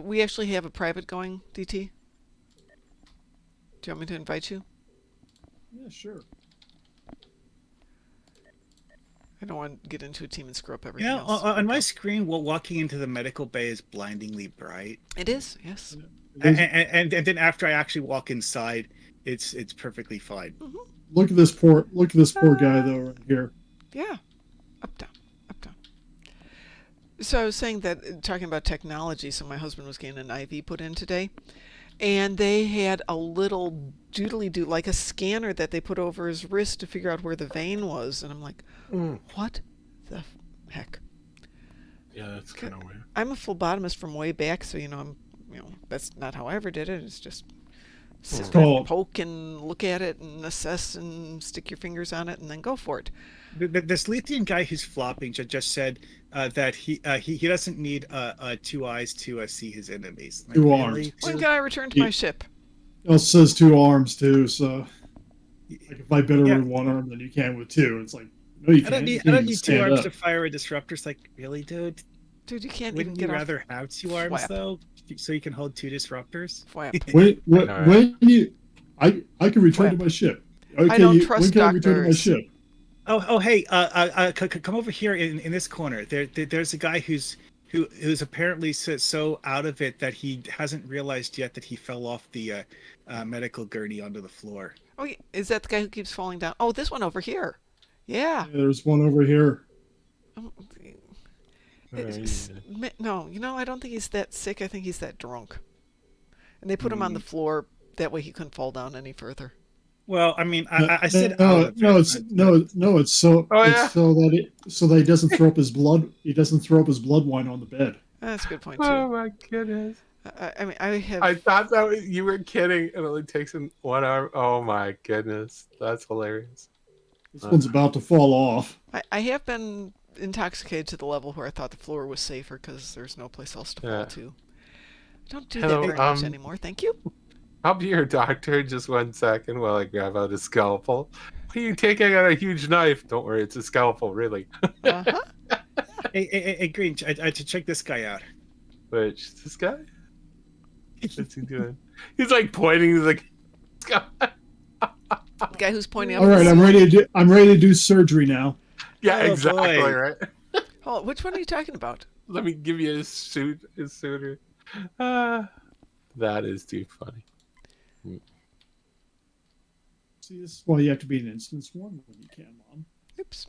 We actually have a private going, DT. Do you want me to invite you? Yeah, sure. I don't want to get into a team and screw up everything Yeah, else. on my screen, walking into the medical bay is blindingly bright. It is, yes. And then after I actually walk inside, it's perfectly fine. Look at this poor guy though right here. Yeah. Up, down, up, down. So I was saying that, talking about technology, so my husband was getting an IV put in today, and they had a little doodly-doo, like a scanner that they put over his wrist to figure out where the vein was, and I'm like, what the heck? Yeah, that's kind of weird. I'm a phlebotomist from way back, so that's not how I ever did it. It's just sit there, Oh. poke and look at it and assess and stick your fingers on it and then go for it. This Lethean guy who's flopping just said that he doesn't need 2 eyes to see his enemies. Like, 2 really? arms. When can I return to my ship? It also says 2 arms too, so like if I better Yeah. with 1 arm than you can with 2, it's like no, you I can't. don't You need, can't I don't even need 2 stand arms up. to fire a disruptor. It's like, really, dude? Dude, you can't Wouldn't even you get rather have 2 arms Flap. though, so you can hold 2 disruptors? Flap. When Alright. you, I can return Flap. to my ship. Okay, don't when trust can I return to my doctors. ship? Oh, hey, come over here in this corner. There's a guy who's apparently so out of it that he hasn't realized yet that he fell off the medical gurney onto the floor. Oh, is that the guy who keeps falling down? Oh, this one over here. Yeah. Yeah, there's one over here. No, I don't think he's that sick. I think he's that drunk. And they put him on the floor. That way he couldn't fall down any further. Well, I mean, I said no, out of no, it, it's but- no, it's so Oh, it's yeah. so that he doesn't throw up his blood. He doesn't throw up his blood wine on the bed. That's a good point, too. Oh my goodness! I mean, I have... I thought you were kidding. It only takes in 1 arm. Oh my goodness, that's hilarious. This one's about to fall off. I have been intoxicated to the level where I thought the floor was safer because there's no place else to fall Yeah. to. I don't do Hello, that very much anymore. Thank you. I'll be your doctor just 1 second while I grab out a scalpel. Why are you taking out a huge knife? Don't worry, it's a scalpel, really. Uh-huh. Hey, Green, I should check this guy out. Which, this guy? What's he doing? He's like pointing, he's like, The guy who's pointing up. All right, the I'm ceiling. ready to do surgery now. yeah, Oh, exactly, boy. right? Oh, which one are you talking about? Let me give you his suitor. That is too funny. See, this is why you have to be in instance 1 when you can, Mom. Oops.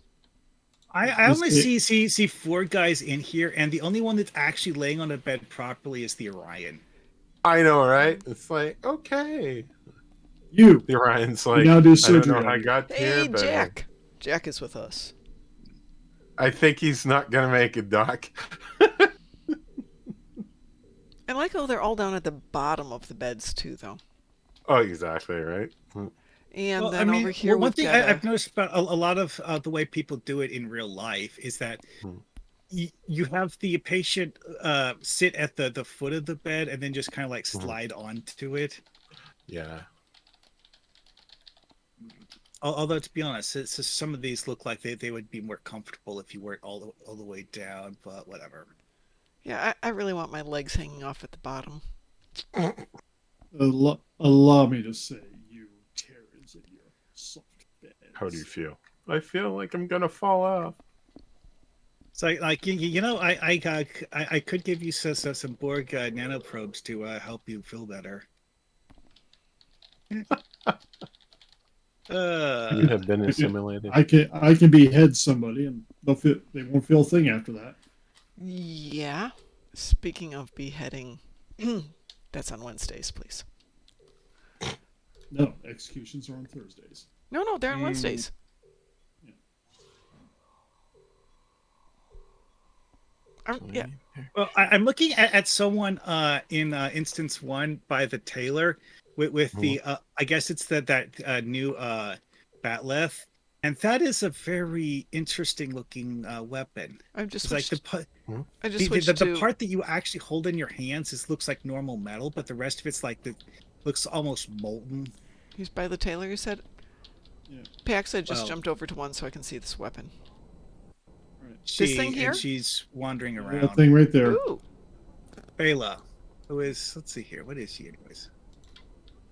I This only bit- see 4 guys in here, and the only one that's actually laying on a bed properly is the Orion. I know, right? It's like, okay. You The Orion's You like, now do I don't surgery know how I on you. got Hey, here, but Jack. Jack is with us. I think he's not going to make it, Doc. I like how they're all down at the bottom of the beds too, though. Oh, exactly, right? And Well, then over here, one we've thing got I've noticed about a lot of the way people do it in real life is that Hmm. you have the patient sit at the foot of the bed and then just kind of like slide onto it. Yeah. Although, to be honest, some of these look like they would be more comfortable if you weren't all the way down, but whatever. Yeah, I really want my legs hanging off at the bottom. Allow me to say, you terrors in your soft beds. How do you feel? I feel like I'm going to fall off. So, I could give you some Borg nanoprobes to help you feel better. You have been assimilated. I can behead somebody and they won't feel a thing after that. Yeah. Speaking of beheading, that's on Wednesdays, please. No, executions are on Thursdays. No, they're on Wednesdays. Yeah. Well, I'm looking at someone in instance 1 by the tailor with the I guess it's that new batleth, and that is a very interesting looking weapon. I've just It's like switched. I just the switched to. part that you actually hold in your hands looks like normal metal, but the rest of it's like looks almost molten. He's by the tailor, you said? Yeah. Pax, I just Well- jumped over to one so I can see this weapon. She, thing here? and she's wandering That around. thing right there. Ooh. Bela, who is, let's see here, what is she anyways?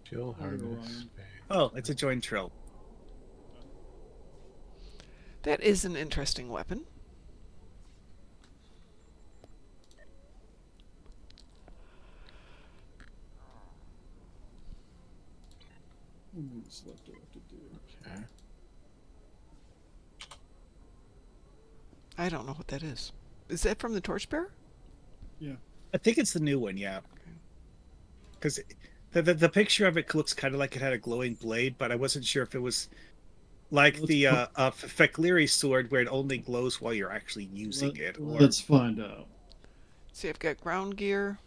Jill Harness. Orion. Oh, it's a joint trill. That is an interesting weapon. What's left to do? Okay. I don't know what that is. Is that from the Torchbearer? Yeah. I think it's the new one, yeah. Because the picture of it looks kind of like it had a glowing blade, but I wasn't sure if it was like the Fek'Liri sword where it only glows while you're actually using it. Or... Let's find out. See, I've got ground gear.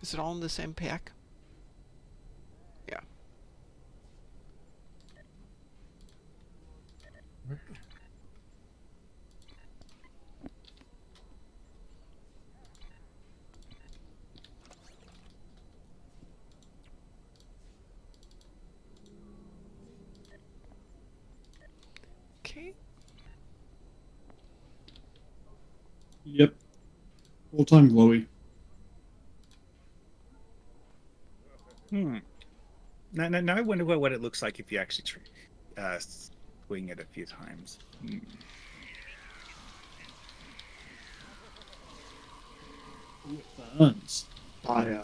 Is it all in the same pack? Yeah. Okay. Yep. Full-time glowy. Now I wonder what it looks like if you actually swing it a few times. Guns. Fire.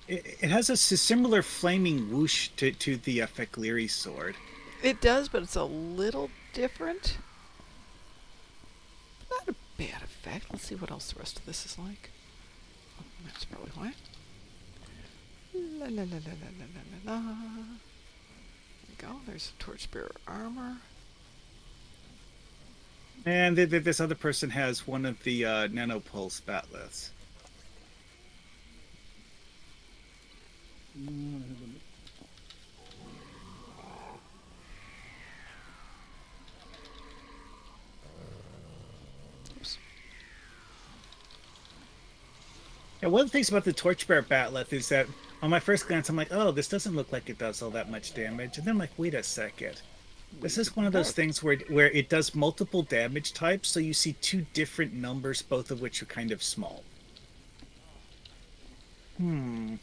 It has a similar flaming whoosh to the Fek'Liri sword. It does, but it's a little different. Not a bad effect. Let's see what else the rest of this is like. Oh, that's probably why. La la la la la la la la. There we go. There's the Torchbearer armor. And this other person has one of the nanopulse batleths. Oops. Yeah, one of the things about the Torchbearer Batleth is that on my first glance, I'm like, oh, this doesn't look like it does all that much damage. And then I'm like, wait a second. This is one of those things where it does multiple damage types, so you see two different numbers, both of which are kind of small. Hmm.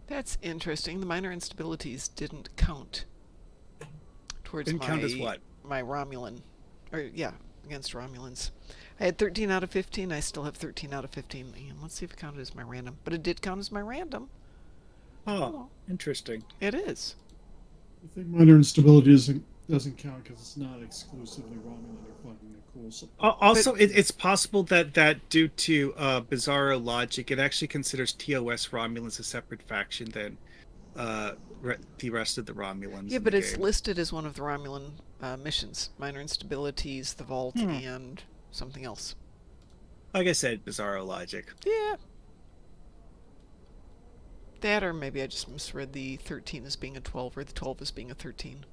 That's interesting. The minor instabilities didn't count towards Didn't count as what? my Romulan, or yeah, against Romulans. I had 13 out of 15. I still have 13 out of 15. And let's see if it counted as my random. But it did count as my random. Oh, interesting. It is. I think minor instability doesn't count because it's not exclusively Romulan or finding a cool supply. Also, it's possible that due to Bizarro logic, it actually considers TOS Romulans a separate faction than the rest of the Romulans. Yeah, but it's listed as one of the Romulan missions. Minor instabilities, the Vault, and something else. Like I said, Bizarro logic. Yeah. That, or maybe I just misread the 13 as being a 12, or the 12 as being a 13.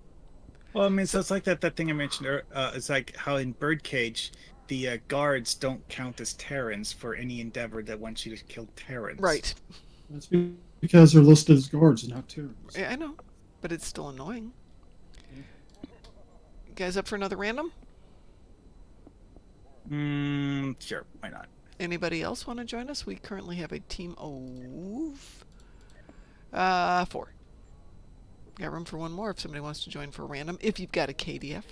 Well, I mean, so it's like that thing I mentioned. It's like how in Birdcage, the guards don't count as Terrans for any endeavor that wants you to kill Terrans. Right. That's because they're listed as guards, not Terrans. Yeah, I know, but it's still annoying. You guys up for another random? Sure, why not? Anybody else want to join us? We currently have a team of 4. Got room for one more if somebody wants to join for a random, if you've got a KDF.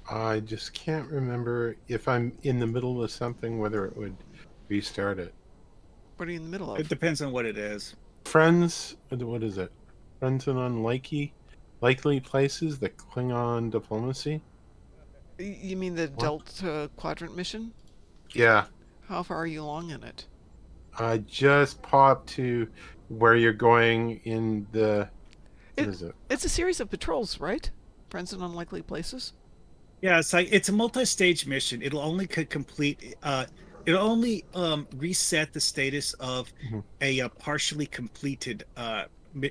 I just can't remember if I'm in the middle of something, whether it would restart it. What are you in the middle of? It depends on what it is. Friends, what is it? Friends in likely places, the Klingon diplomacy? You mean the Delta Quadrant mission? Yeah. How far are you along in it? I just popped to where you're going in the... What is it? It's a series of patrols, right? Friends in unlikely places? Yeah, it's a multi-stage mission. It'll only complete... it'll only reset the status of a partially completed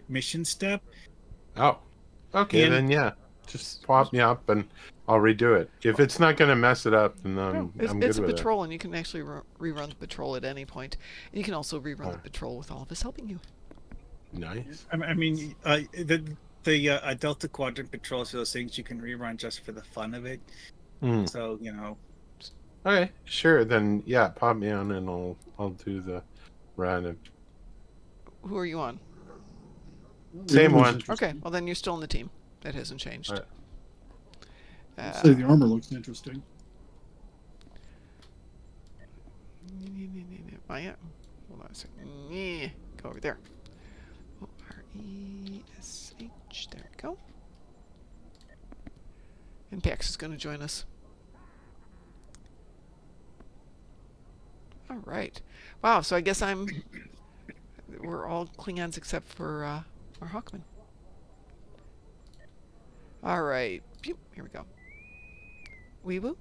mission step. Oh. Okay, And- then yeah. Just pop me up and I'll redo it. If it's not going to mess it up, then I'm good it's a with patrol, and you can actually rerun the patrol at any point. And you can also rerun the patrol with all of us helping you. it. Nice. I mean, the Delta Quadrant patrols are those things you can rerun just for the fun of it. So, you know. Okay, sure. Then yeah, pop me on and I'll do the random. Who are you on? Same one. Okay, well then you're still in the team. That hasn't changed. Right. I'd say the armor looks interesting. Hold on a second. Go over there. O-R-E-S-H. There we go. And Pax is going to join us. All right. Wow, so I guess we're all Klingons except for our Hawkman. All right. Pew, here we go. Weewoo?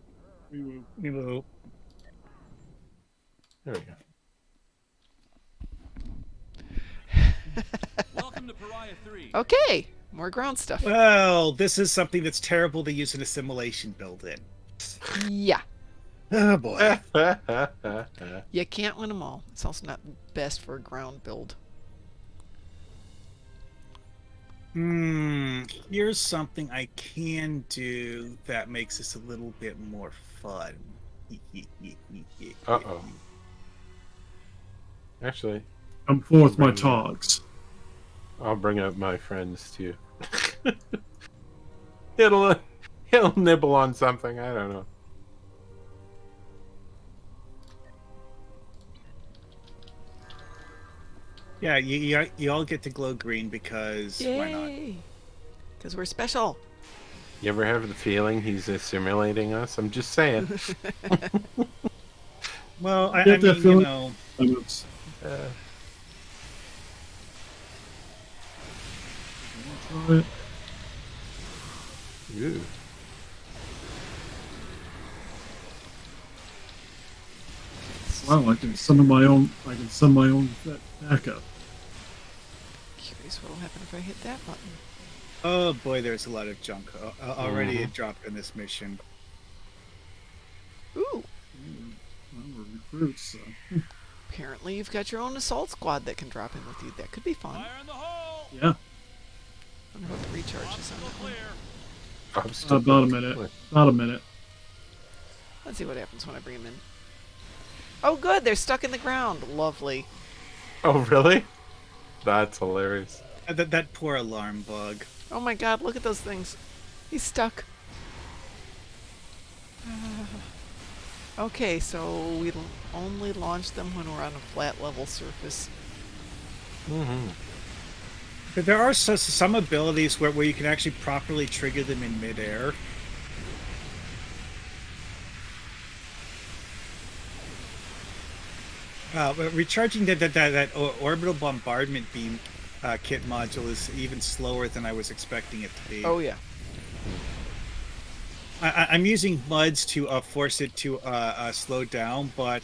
Weewoo. There we go. Welcome to Pariah 3. Okay, more ground stuff. Well, this is something that's terrible to use an assimilation build in. Yeah. Oh, boy. You can't win them all. It's also not best for a ground build. Here's something I can do that makes this a little bit more fun. Uh-oh. Actually, I'm forth my togs. I'll bring up my friends too. He'll nibble on something. I don't know. Yeah, you all get to glow green because why not? Yay! Because we're special. You ever have the feeling he's assimilating us? I'm just saying. Well, I Get that mean, you feeling? know, It's- Uh, try it. Ooh. Wow, I can send my own. I can send my own backup. Curious what'll happen if I hit that button. oh boy, there's a lot of junk already dropped in this mission. Ooh! Well, we're recruits, so. Apparently you've got your own assault squad that can drop in with you. That could be fun. Fire in the hole. Yeah, I wonder what the recharge is on Obstacle that one. clear. I'm still about a minute. About a minute. Let's see what happens when I bring them in. Oh good, they're stuck in the ground. Lovely. Oh, really? That's hilarious. That poor alarm bug. Oh my god, look at those things. He's stuck. Okay, so we only launch them when we're on a flat level surface. Mm-hmm. But there are some abilities where you can actually properly trigger them in midair. But recharging that orbital bombardment beam kit module is even slower than I was expecting it to be. Oh yeah. I'm using MUDs to force it to slow down, but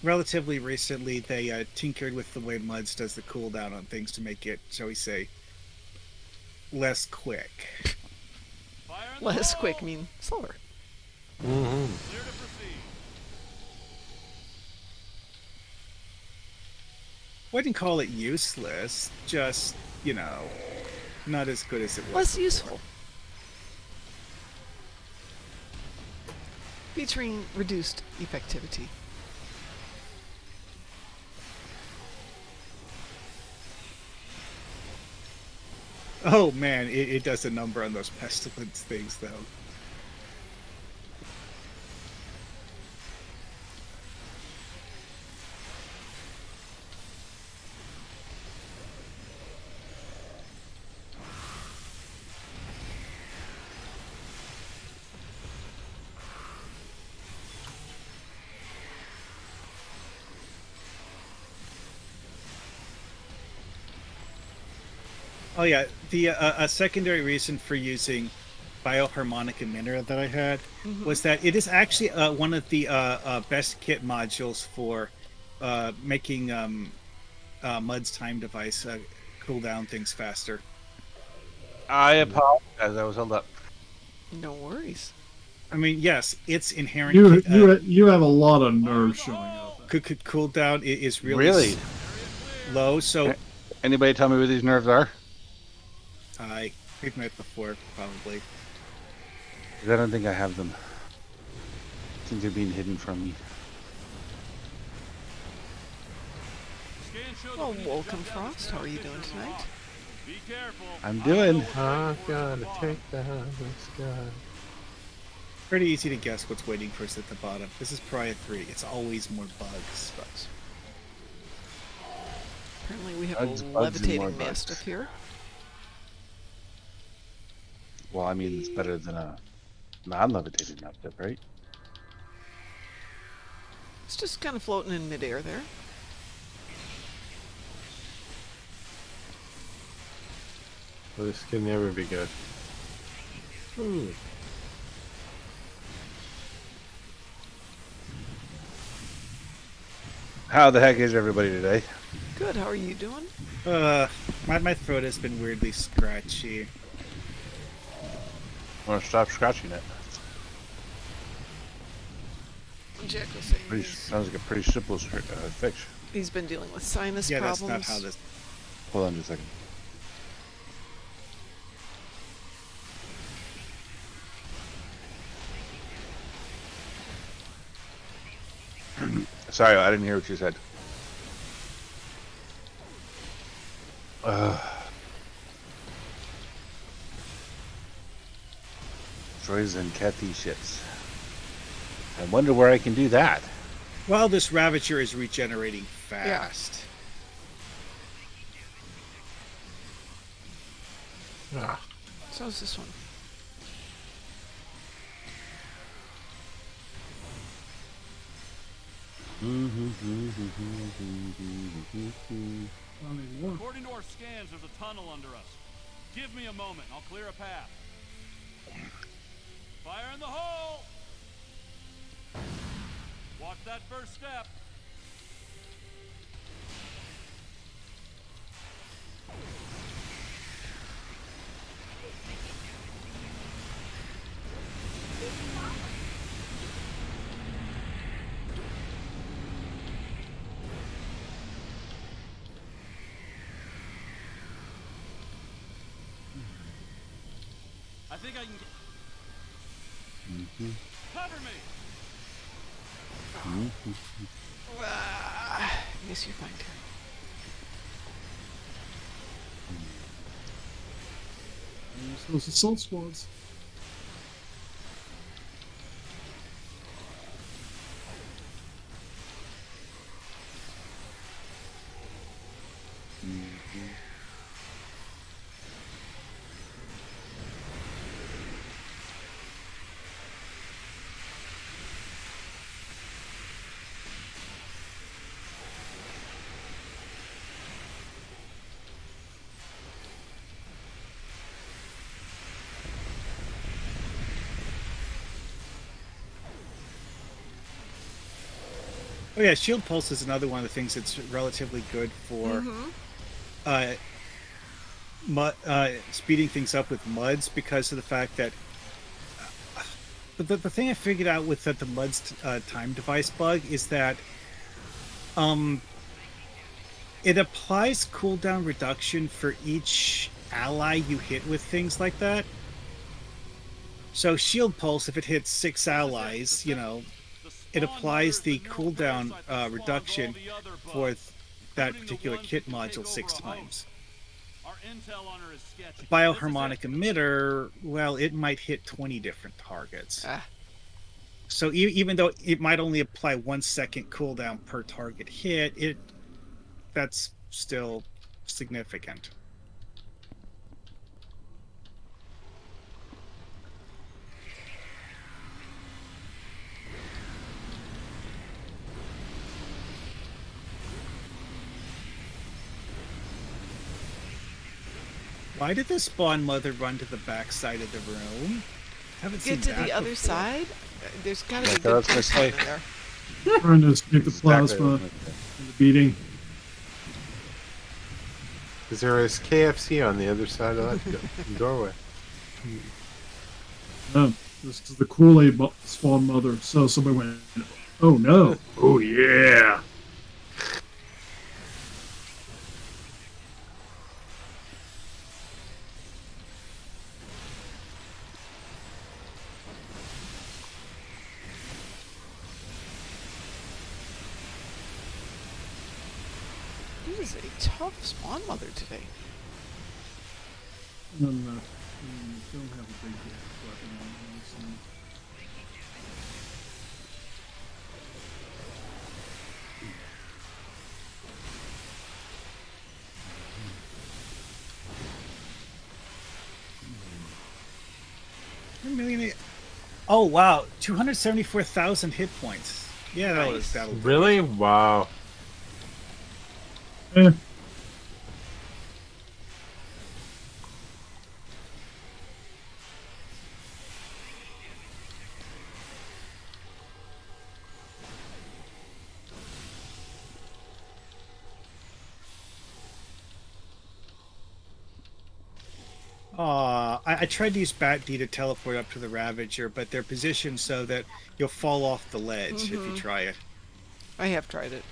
relatively recently they tinkered with the way MUDs does the cooldown on things to make it, shall we say, less quick. Fire in the Less hole. quick mean slower. Mm-hmm. Clear to proceed. Wouldn't call it useless, just, you know, not as good as it was. Less before. useful. Featuring reduced effectivity. Oh man, it does a number on those pestilence things though. Oh yeah, the a secondary reason for using bioharmonic emitter that I had was that it is actually one of the best kit modules for making Mud's time device cool down things faster. I apologize. I was held up. No worries. I mean, yes, its inherent You have a lot of nerves showing up. cooldown is really, Really? low. So Anybody tell me where these nerves are? we've met before, probably. 'Cause I don't think I have them. I think they're being hidden from me. Scan shows Well, we need to welcome shut down Frost. How are you doing transmitter tonight? lock. Be careful. I'm doing. I gotta take down this guy. Pretty easy to guess what's waiting for us at the bottom. This is Pariah 3. It's always more bugs. Bugs. Apparently we have Bugs, a bugs, and more levitating bugs. mastiff here. Well, I mean, it's better than a non-levitating mastiff, right? It's just kind of floating in midair there. Well, this can never be good. Ooh. How the heck is everybody today? Good, how are you doing? My throat has been weirdly scratchy. I want to stop scratching it. Jack was saying Pretty, sounds like a pretty simple fix. he's been dealing with sinus Yeah, problems. that's not how this. Hold on just a second. Sorry, I didn't hear what you said. Droids and Cathy shits. I wonder where I can do that. While this Ravager is regenerating fast. Ah, So is this one. Not anymore. According to our scans, there's a tunnel under us. Give me a moment. I'll clear a path. Fire in the hole! Watch that first step. I think I can get... Cover me! Yes, you're fine, Terry. There's those assault squads. Oh yeah, shield pulse is another one of the things that's relatively good for speeding things up with muds, because of the fact that the thing I figured out with the muds time device bug is that it applies cooldown reduction for each ally you hit with things like that. So shield pulse, if it hits 6 allies, you know, it applies the cooldown reduction for that particular kit module 6 times. Our intel on her is sketchy. Bioharmonic emitter, well, it might hit 20 different targets. So even though it might only apply 1 second cooldown per target hit, that's still significant. Why did the spawn mother run to the back side of the room? Haven't seen Get to that the other before. side? There's gotta Like be I good was gonna person say. in there. Trying to escape the Exactly what I plasma was and gonna say. the beating. is there a KFC on the other side of that doorway? No, this is the Kool-Aid spawn mother. So somebody went, oh no. Oh yeah. This is a tough spawn mother today. And, don't have a big weapon on me, so. Oh wow, 274,000 hit points. Yeah, Nice. that'll do. Really? Wow. Eh, I tried to use Bat D to teleport up to the Ravager, but they're positioned so that you'll fall off the ledge if you try it. I have tried it.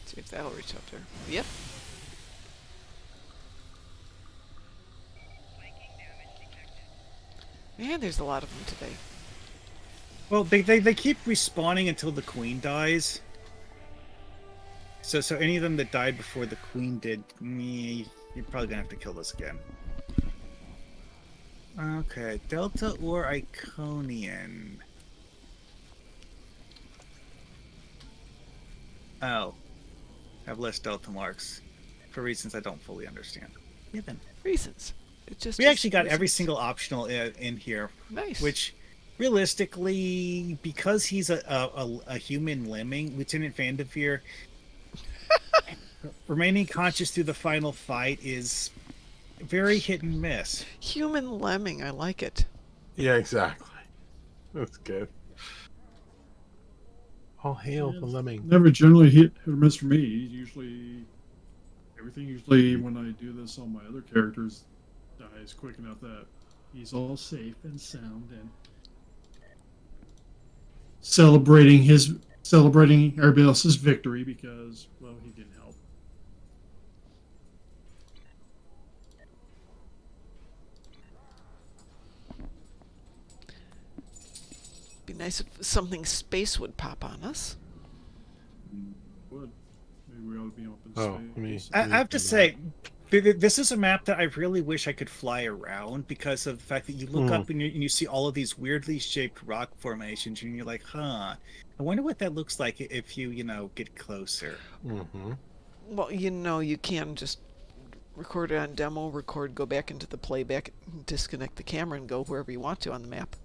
See if that'll reach up there. Yep. Man, there's a lot of them today. Well, they keep respawning until the Queen dies. So any of them that died before the Queen did, You're probably gonna have to kill this again. Okay, Delta or Iconian. Oh, have less Delta marks for reasons I don't fully understand. Yeah, then. Reasons. It just We is actually got every reasons. single optional in here, Nice. which realistically, because he's a human lemming, Lieutenant Vanderveer, remaining conscious through the final fight is very hit and miss. Human lemming. I like it. Yeah, exactly. That's good. All hail the lemming. Never generally hit or miss for me. Usually, everything usually when I do this on my other characters dies quick enough that he's all safe and sound and celebrating everybody else's victory because, well, he didn't help. Be nice if something space would pop on us. Would maybe we ought to be open Oh, space. I have to say, this is a map that I really wish I could fly around because of the fact that you look up and you see all of these weirdly shaped rock formations and you're like, huh, I wonder what that looks like if you get closer. Mm-hmm. Well, you can just record it on demo, go back into the playback, disconnect the camera, and go wherever you want to on the map.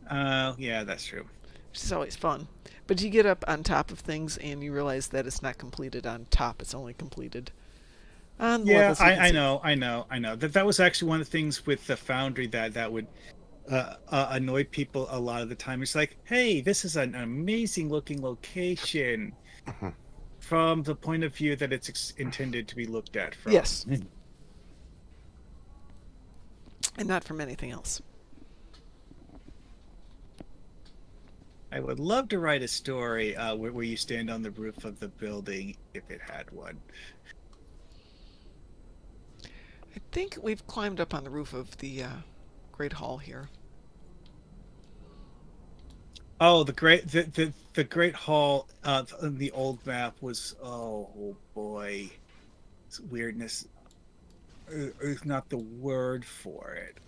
Yeah, that's true. Which is always fun. But you get up on top of things and you realize that it's not completed on top. It's only completed on Yeah, levels you can I see. know. That was actually one of the things with the Foundry that would annoy people a lot of the time. It's like, hey, this is an amazing looking location from the point of view that it's intended to be looked at from. Yes. And not from anything else. I would love to write a story where you stand on the roof of the building if it had one. I think we've climbed up on the roof of the Great Hall here. Oh, the Great Hall in the old map was oh boy, it's weirdness is not the word for it.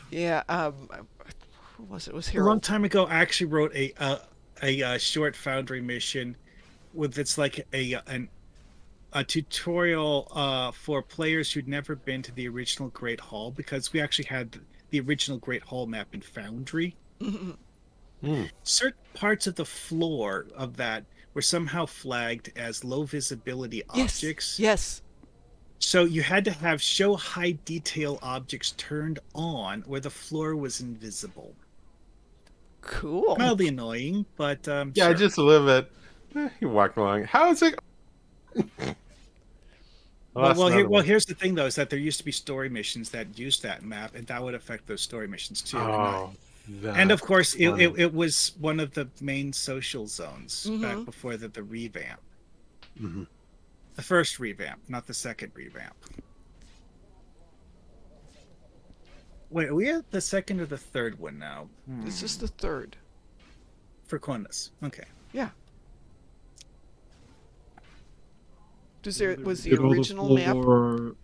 Yeah. Who was it? It was A long Harold. time ago, I actually wrote a short Foundry mission with it's like a tutorial for players who'd never been to the original Great Hall because we actually had the original Great Hall map in Foundry. Certain parts of the floor of that were somehow flagged as low visibility objects. Yes. So you had to have show high detail objects turned on where the floor was invisible. Cool. Mildly annoying, but Yeah, sure. I just live it. You walk along. How is it? Here's the thing though, is that there used to be story missions that used that map, and that would affect those story missions too. And of course, it was one of the main social zones back before the revamp. Mm-hmm. The first revamp, not the second revamp. Wait, are we at the second or the third one now? This is the third. For Qantas. Okay. Yeah. Was the Did all original map, floor-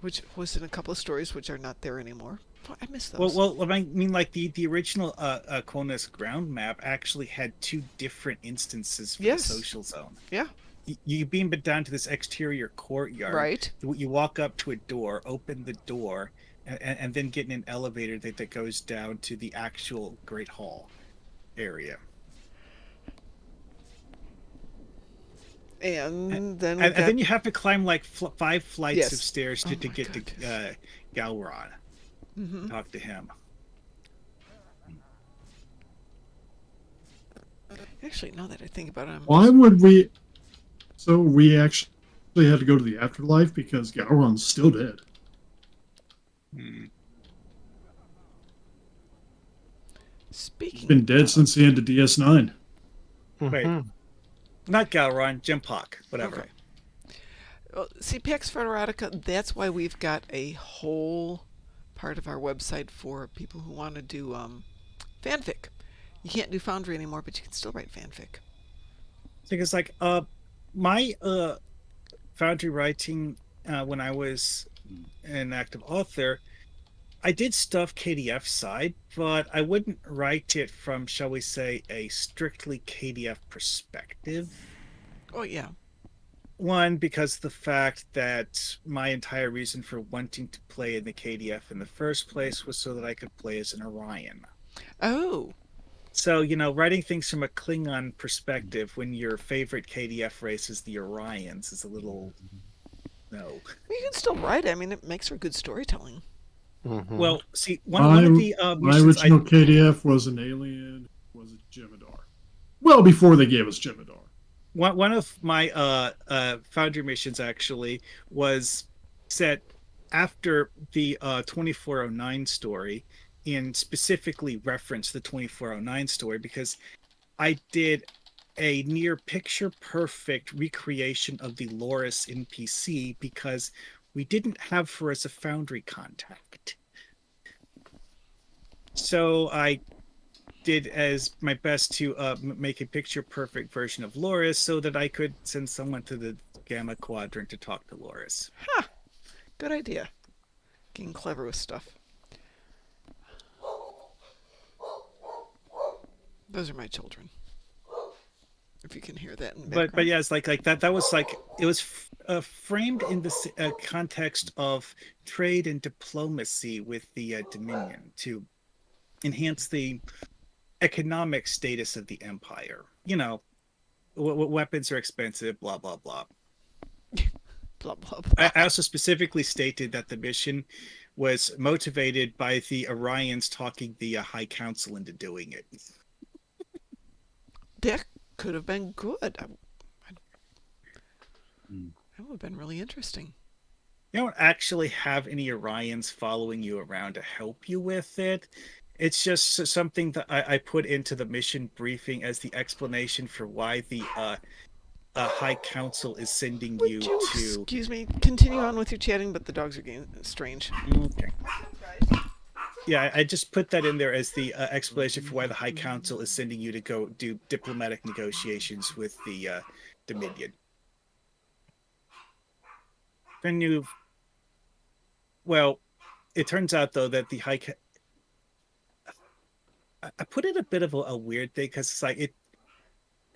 which was in a couple of stories, which are not there anymore? Oh, I missed those. Well, I mean, like the original Qantas ground map actually had two different instances for the social zone. Yeah. You beam it down to this exterior courtyard. Right. You walk up to a door, open the door, and then get in an elevator that goes down to the actual Great Hall area. And then then you have to climb like 5 flights of stairs to get God. to Galron. Talk to him. Actually, now that I think about it, Why would we? So we actually had to go to the afterlife because Gowron's still dead. speaking, He's been dead since the end of DS9. Wait, not Galron, Jimpock, whatever. Okay. Well, see, Pax Federotica, that's why we've got a whole part of our website for people who want to do fanfic. You can't do Foundry anymore, but you can still write fanfic. Because like my Foundry writing when I was an active author, I did stuff KDF side, but I wouldn't write it from, shall we say, a strictly KDF perspective. Oh, yeah. One, because the fact that my entire reason for wanting to play in the KDF in the first place was so that I could play as an Orion. Oh. So, writing things from a Klingon perspective when your favorite KDF race is the Orions is a little... No. You can still write it. I mean, it makes for good storytelling. Mhm. Well, see, one of the My missions original KDF was an alien, was a Jem'Hadar. Well, before they gave us Jem'Hadar. One of my Foundry missions actually was set after the 2409 story, and specifically referenced the 2409 story because I did a near picture perfect recreation of the Loris NPC because we didn't have her as a Foundry contact. So I did as my best to make a picture perfect version of Loris so that I could send someone to the Gamma Quadrant to talk to Loris. Good idea. Getting clever with stuff. Those are my children. If you can hear that in the background. But yeah, it's like that. That was like it was framed in the context of trade and diplomacy with the Dominion to enhance the economic status of the Empire. Weapons are expensive. Blah blah blah. Blah, blah, blah. I also specifically stated that the mission was motivated by the Orions talking the High Council into doing it. That could have been good. That would have been really interesting. You don't actually have any Orions following you around to help you with it. It's just something that I put into the mission briefing as the explanation for why the High Council is sending you to... Excuse me, continue on with your chatting, but the dogs are getting strange. Okay. Yeah, I just put that in there as the explanation for why the High Council is sending you to go do diplomatic negotiations with the Dominion. Then you've... Well, it turns out, though, that the High... I put in a bit of a weird thing, because it's like...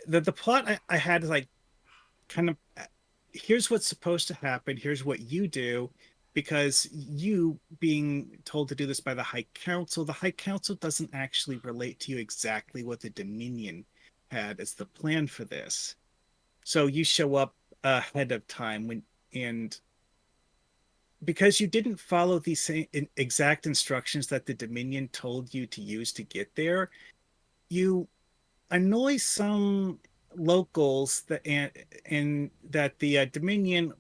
The plot I had is like, kind of... Here's what's supposed to happen, here's what you do, because you being told to do this by the High Council doesn't actually relate to you exactly what the Dominion had as the plan for this. So you show up ahead of time and because you didn't follow the same exact instructions that the Dominion told you to use to get there, you annoy some locals and that the Dominion,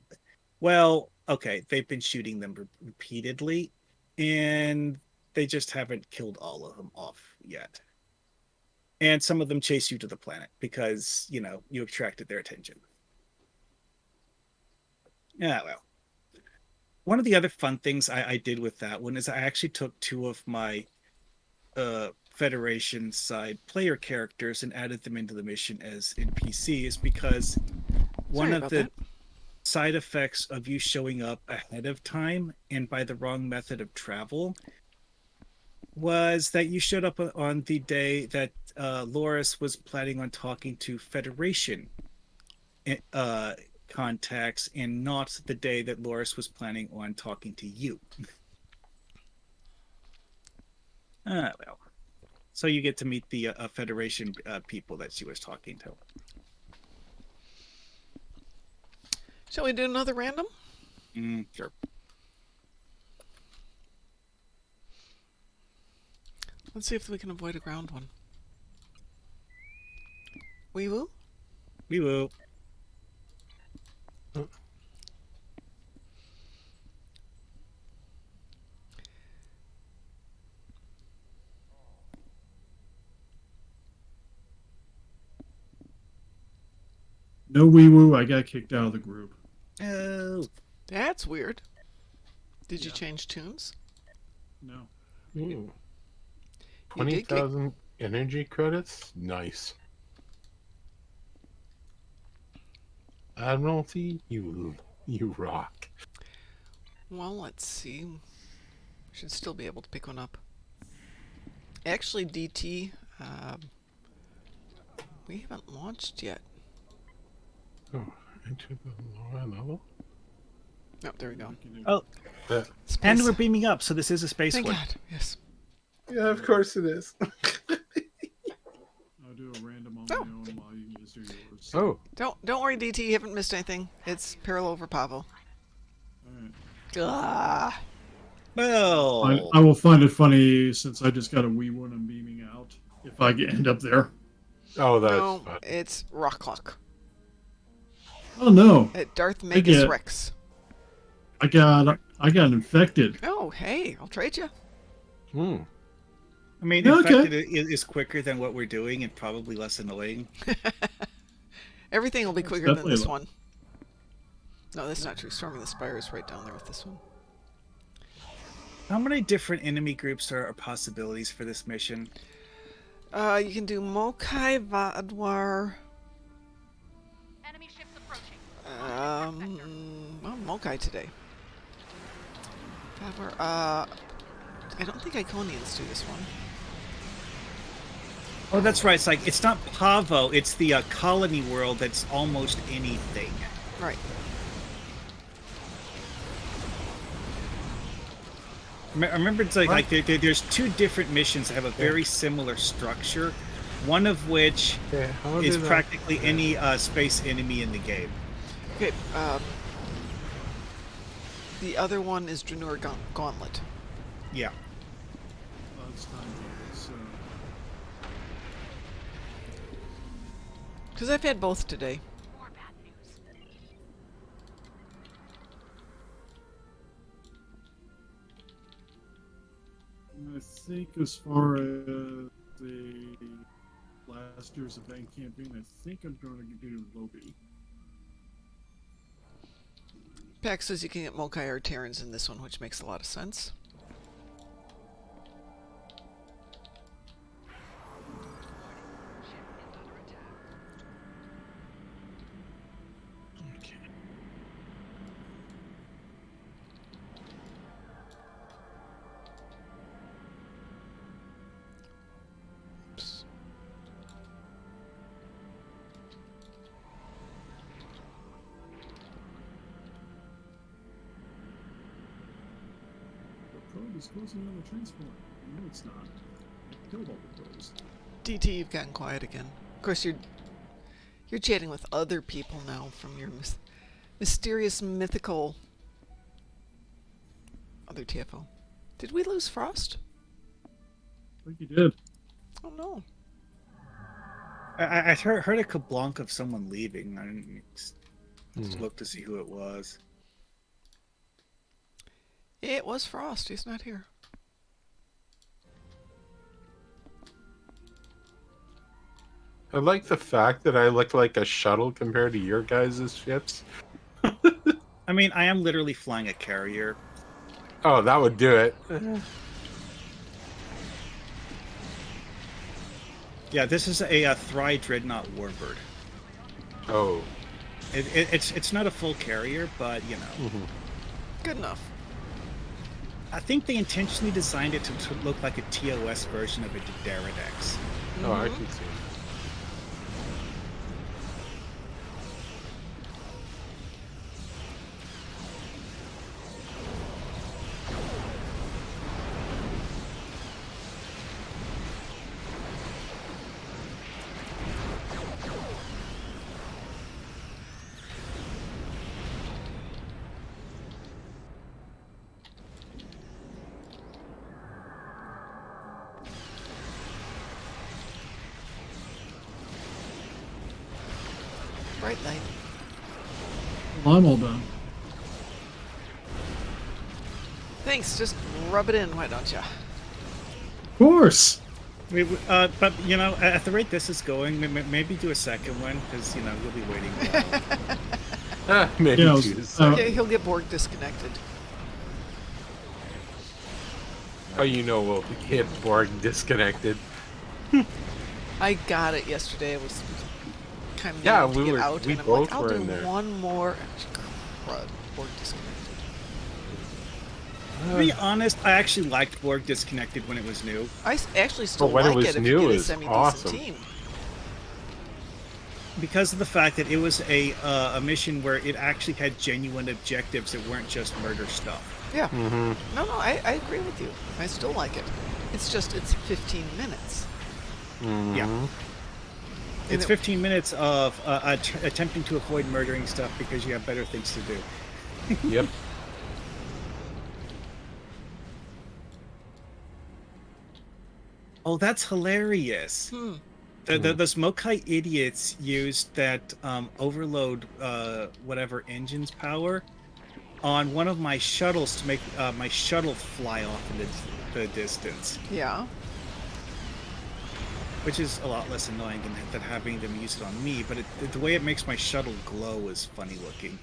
well, okay, they've been shooting them repeatedly, and they just haven't killed all of them off yet. And some of them chase you to the planet because, you attracted their attention. Yeah, well. One of the other fun things I did with that one is I actually took two of my Federation side player characters and added them into the mission as NPCs because one of the side effects of you showing up ahead of time and by the wrong method of travel was that you showed up on the day that Loris was planning on talking to Federation contacts and not the day that Loris was planning on talking to you. Well. So you get to meet the Federation people that she was talking to. Shall we do another random? Sure. Let's see if we can avoid a ground one. Wee woo? Wee woo. No wee woo, I got kicked out of the group. Oh. That's weird. Did you change tunes? No. 20,000 energy credits? Nice. Admiralty, you You rock. Well, let's see. Should still be able to pick one up. Actually, DT, we haven't launched yet. Oh, into the lower level? Oh, there we go. Oh, Yeah. Space. and we're beaming up, so this is a space Thank one. God. Yes. Yeah, of course it is. I'll do a random on my own while you guys do yours. Oh, Don't worry, DT. You haven't missed anything. It's parallel over Pavo. Alright. Ah. Well, I will find it funny since I just got a wee one and beaming out. If I end up there. oh, that's No, fun. it's Rock Clock. Oh no! At Darth Magus get- Rex. I got infected. Oh, hey, I'll trade you. Hmm. I mean, Yeah, in okay. fact, it is quicker than what we're doing and probably less annoying. Everything will be quicker than definitely this lo- one. No, that's not true. Storming the Spire is right down there with this one. How many different enemy groups are possibilities for this mission? You can do Mokai, Vadwar. Enemy ships approaching. Well, Mokai today. Vadwar, I don't think Iconians do this one. Oh, that's right. It's like, it's not Pavo, it's the colony world that's almost anything. Right. I remember it's like there's two different missions that have a very similar structure, one of which Okay, how is did I- practically any space enemy in the game. Okay, the other one is Draenor Gauntlet. Yeah. It's time so Because I've had both today. More bad news. I think as far as the last year's event campaign, I think I'm going to do Lobby. Pax says you can get Mokai or Terrans in this one, which makes a lot of sense. Okay. Oops. The probe is closing on the transport. No, it's not. I killed all the probes. DT, you've gotten quiet again. Of course, you're chatting with other people now from your mysterious, mythical other TFO. Did we lose Frost? I think you did. Oh no. I heard a kablonk of someone leaving. I didn't just look to see who it was. It was Frost. He's not here. I like the fact that I look like a shuttle compared to your guys' ships. I mean, I am literally flying a carrier. Oh, that would do it. Yeah, this is a Thry Dreadnought Warbird. Oh. It's not a full carrier, but you know. Good enough. I think they intentionally designed it to look like a TOS version of a Derridex. Oh, I can see. Bright light. Well, I'm all done. Thanks. Just rub it in, why don't you? Of course. But you know, at the rate this is going, maybe do a second one because you know we'll be waiting a while. Maybe Yeah, choose. Okay, he'll get Borg disconnected. Oh, you know we'll get Borg disconnected. I got it yesterday. I was kind of Yeah, needing to we get were- out, we and I'm both like, I'll were do in there. one more. Crud. Borg Disconnected. To be honest, I actually liked Borg Disconnected when it was new. I actually still when it like was it if new, you get a it's semi-decent awesome. team. Because of the fact that it was a mission where it actually had genuine objectives that weren't just murder stuff. Yeah. Mm-hmm. No, I agree with you. I still like it. It's just, it's 15 minutes. Mm-hmm. Yeah. It's 15 minutes of attempting to avoid murdering stuff because you have better things to do. Yep. Oh, that's hilarious. Those Mokai idiots used that overload whatever engine's power on one of my shuttles to make my shuttle fly off in the distance. Yeah. Which is a lot less annoying than having them use it on me, but the way it makes my shuttle glow is funny looking.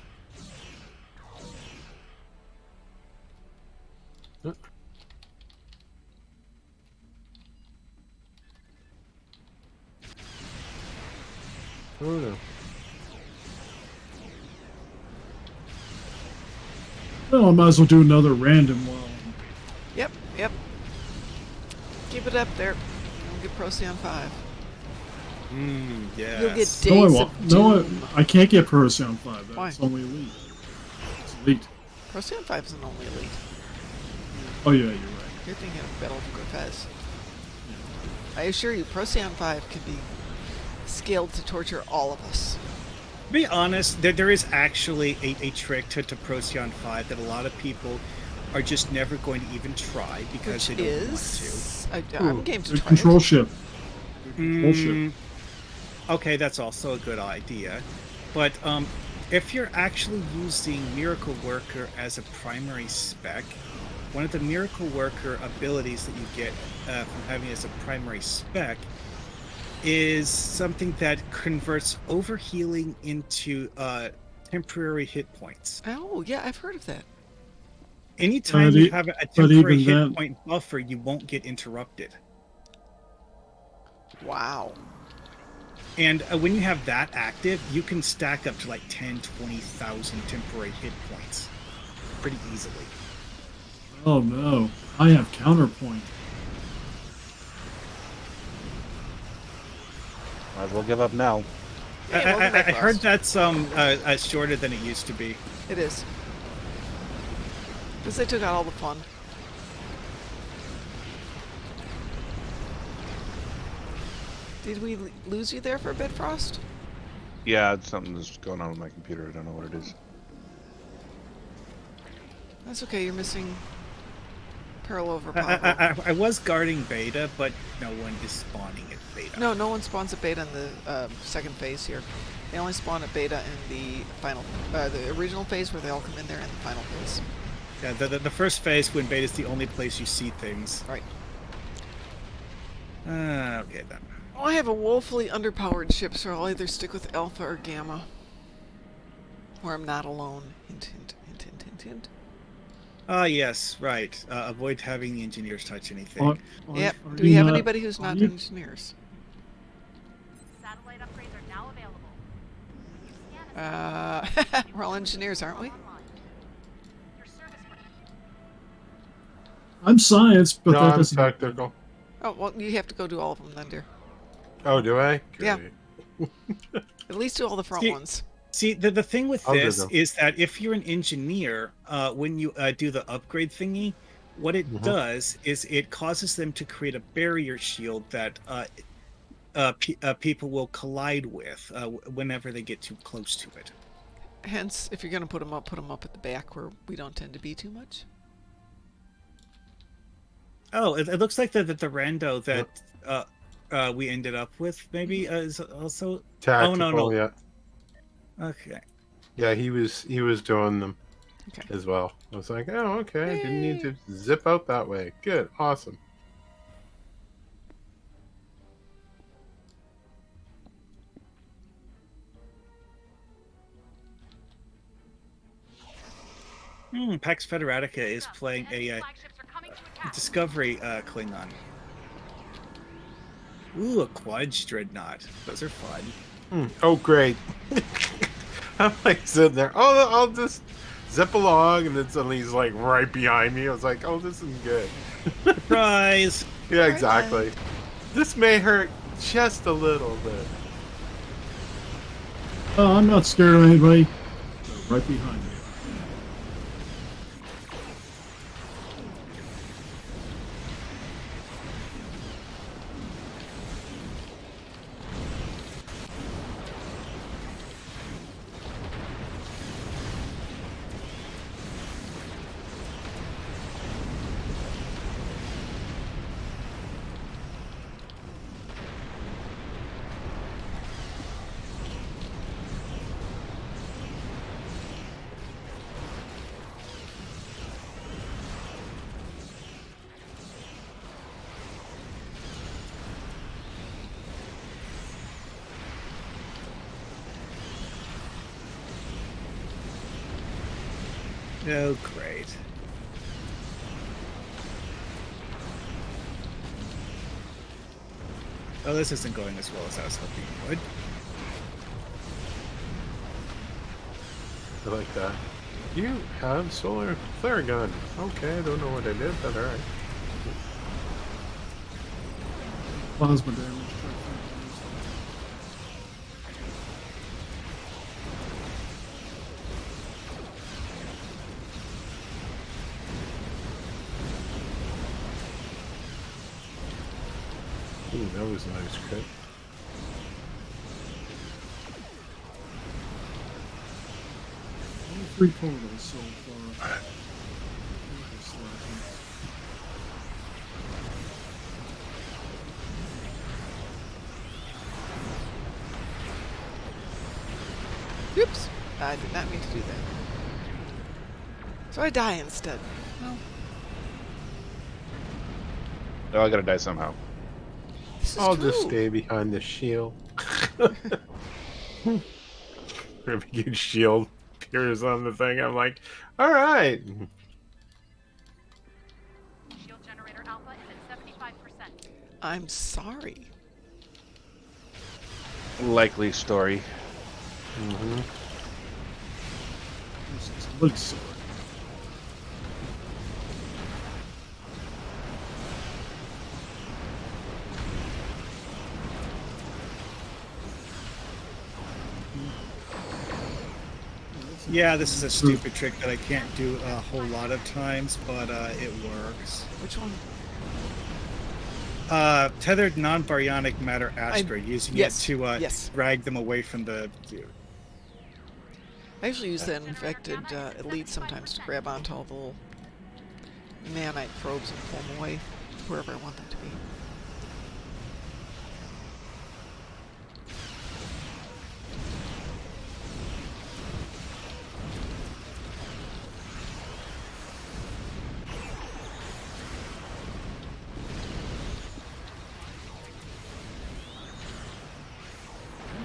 Oh no. Well, I might as well do another random while. Yep. Keep it up there. We'll get Procyon 5. Yes. You'll get days No, I of won't. No, doom. I can't get Procyon 5. That's Why? only elite. It's elite. Procyon 5 isn't only elite. Oh yeah, you're right. You're thinking of Battle of Grafez. I assure you, Procyon 5 can be scaled to torture all of us. To be honest, there is actually a trick to Procyon 5 that a lot of people are just never going to even try because Which they don't is... want I'm game to The try control it. ship. The to. control ship. Okay, that's also a good idea. But if you're actually using Miracle Worker as a primary spec, one of the Miracle Worker abilities that you get from having it as a primary spec is something that converts overhealing into temporary hit points. Oh, yeah, I've heard of that. Anytime But you e- have a but temporary even hit then- point buffer, you won't get interrupted. Wow. And when you have that active, you can stack up to like 10, 20,000 temporary hit points pretty easily. Oh no, I have counterpoint. Might as well give up now. Yeah, welcome back, I heard Ross. that's shorter than it used to be. It is. Because they took out all the fun. Did we lose you there for a bit, Frost? Yeah, it's something that's going on with my computer. I don't know what it is. That's okay, you're missing Parallel over Pavo. I was guarding beta, but no one is spawning at beta. No one spawns at beta in the second phase here. They only spawn at beta in the final, the original phase where they all come in there, and the final phase. Yeah, the first phase when beta is the only place you see things. Right. Okay then. Oh, I have a woefully underpowered ship, so I'll either stick with Alpha or Gamma. Or I'm not alone. Hint, hint, hint, hint, hint, hint. Ah, yes, right. Avoid having the engineers touch anything. Yep. Are Do we you have not- anybody who's are not you- engineers? Satellite upgrades are now available. When you scan a We're all engineers, aren't we? online. Your service ready. I'm science, but No, that I'm doesn't. technical. Oh, well, you have to go do all of them then, dear. Oh, do I? Yeah. Great. At least do all the front See- ones. See, the thing with I'll do this them. is that if you're an engineer, when you do the upgrade thingy, what it does is it causes them to create a barrier shield that people will collide with whenever they get too close to it. Hence, if you're going to put them up at the back where we don't tend to be too much. Oh, it looks like the rando that we ended up with maybe is also. Tactical, no. yeah. Okay. Yeah, he was doing them Okay. as well. I was like, oh, okay. I didn't need to zip out that way. Good. Awesome. Pax Federatica is playing Enemy a flagships are coming to attack. Discovery Klingon. Ooh, a Quadge Dreadnought. Those are fun. Oh, great. I'm like sitting there. Oh, I'll just zip along, and then suddenly he's like right behind me. I was like, oh, this is good. Surprise! Yeah, exactly. This may hurt just a little bit. Oh, I'm not scared of anybody. They're right behind me. Oh, great. Oh, this isn't going as well as I was hoping it would. I like that. You have solar flare gun. Okay, I don't know what it is, but alright. Plasma damage. Ooh, that was a nice crit. Only 3 totals so far. Oops. I did not mean to do that. So I die instead. Well, Oh, I gotta die somehow. this is I'll true. just stay behind the shield. A huge shield appears on the thing. I'm like, alright. Shield generator alpha is at 75%. I'm sorry. Likely story. Mm-hmm. This is a good sword. Yeah, this is a stupid trick that I can't do a whole lot of times, but it works. Which one? Tethered non-baryonic matter asteroid, using yes, it to yes. drag them away from the... I usually use that infected elite sometimes to grab onto all the little nanite probes and pull them away wherever I want them to be.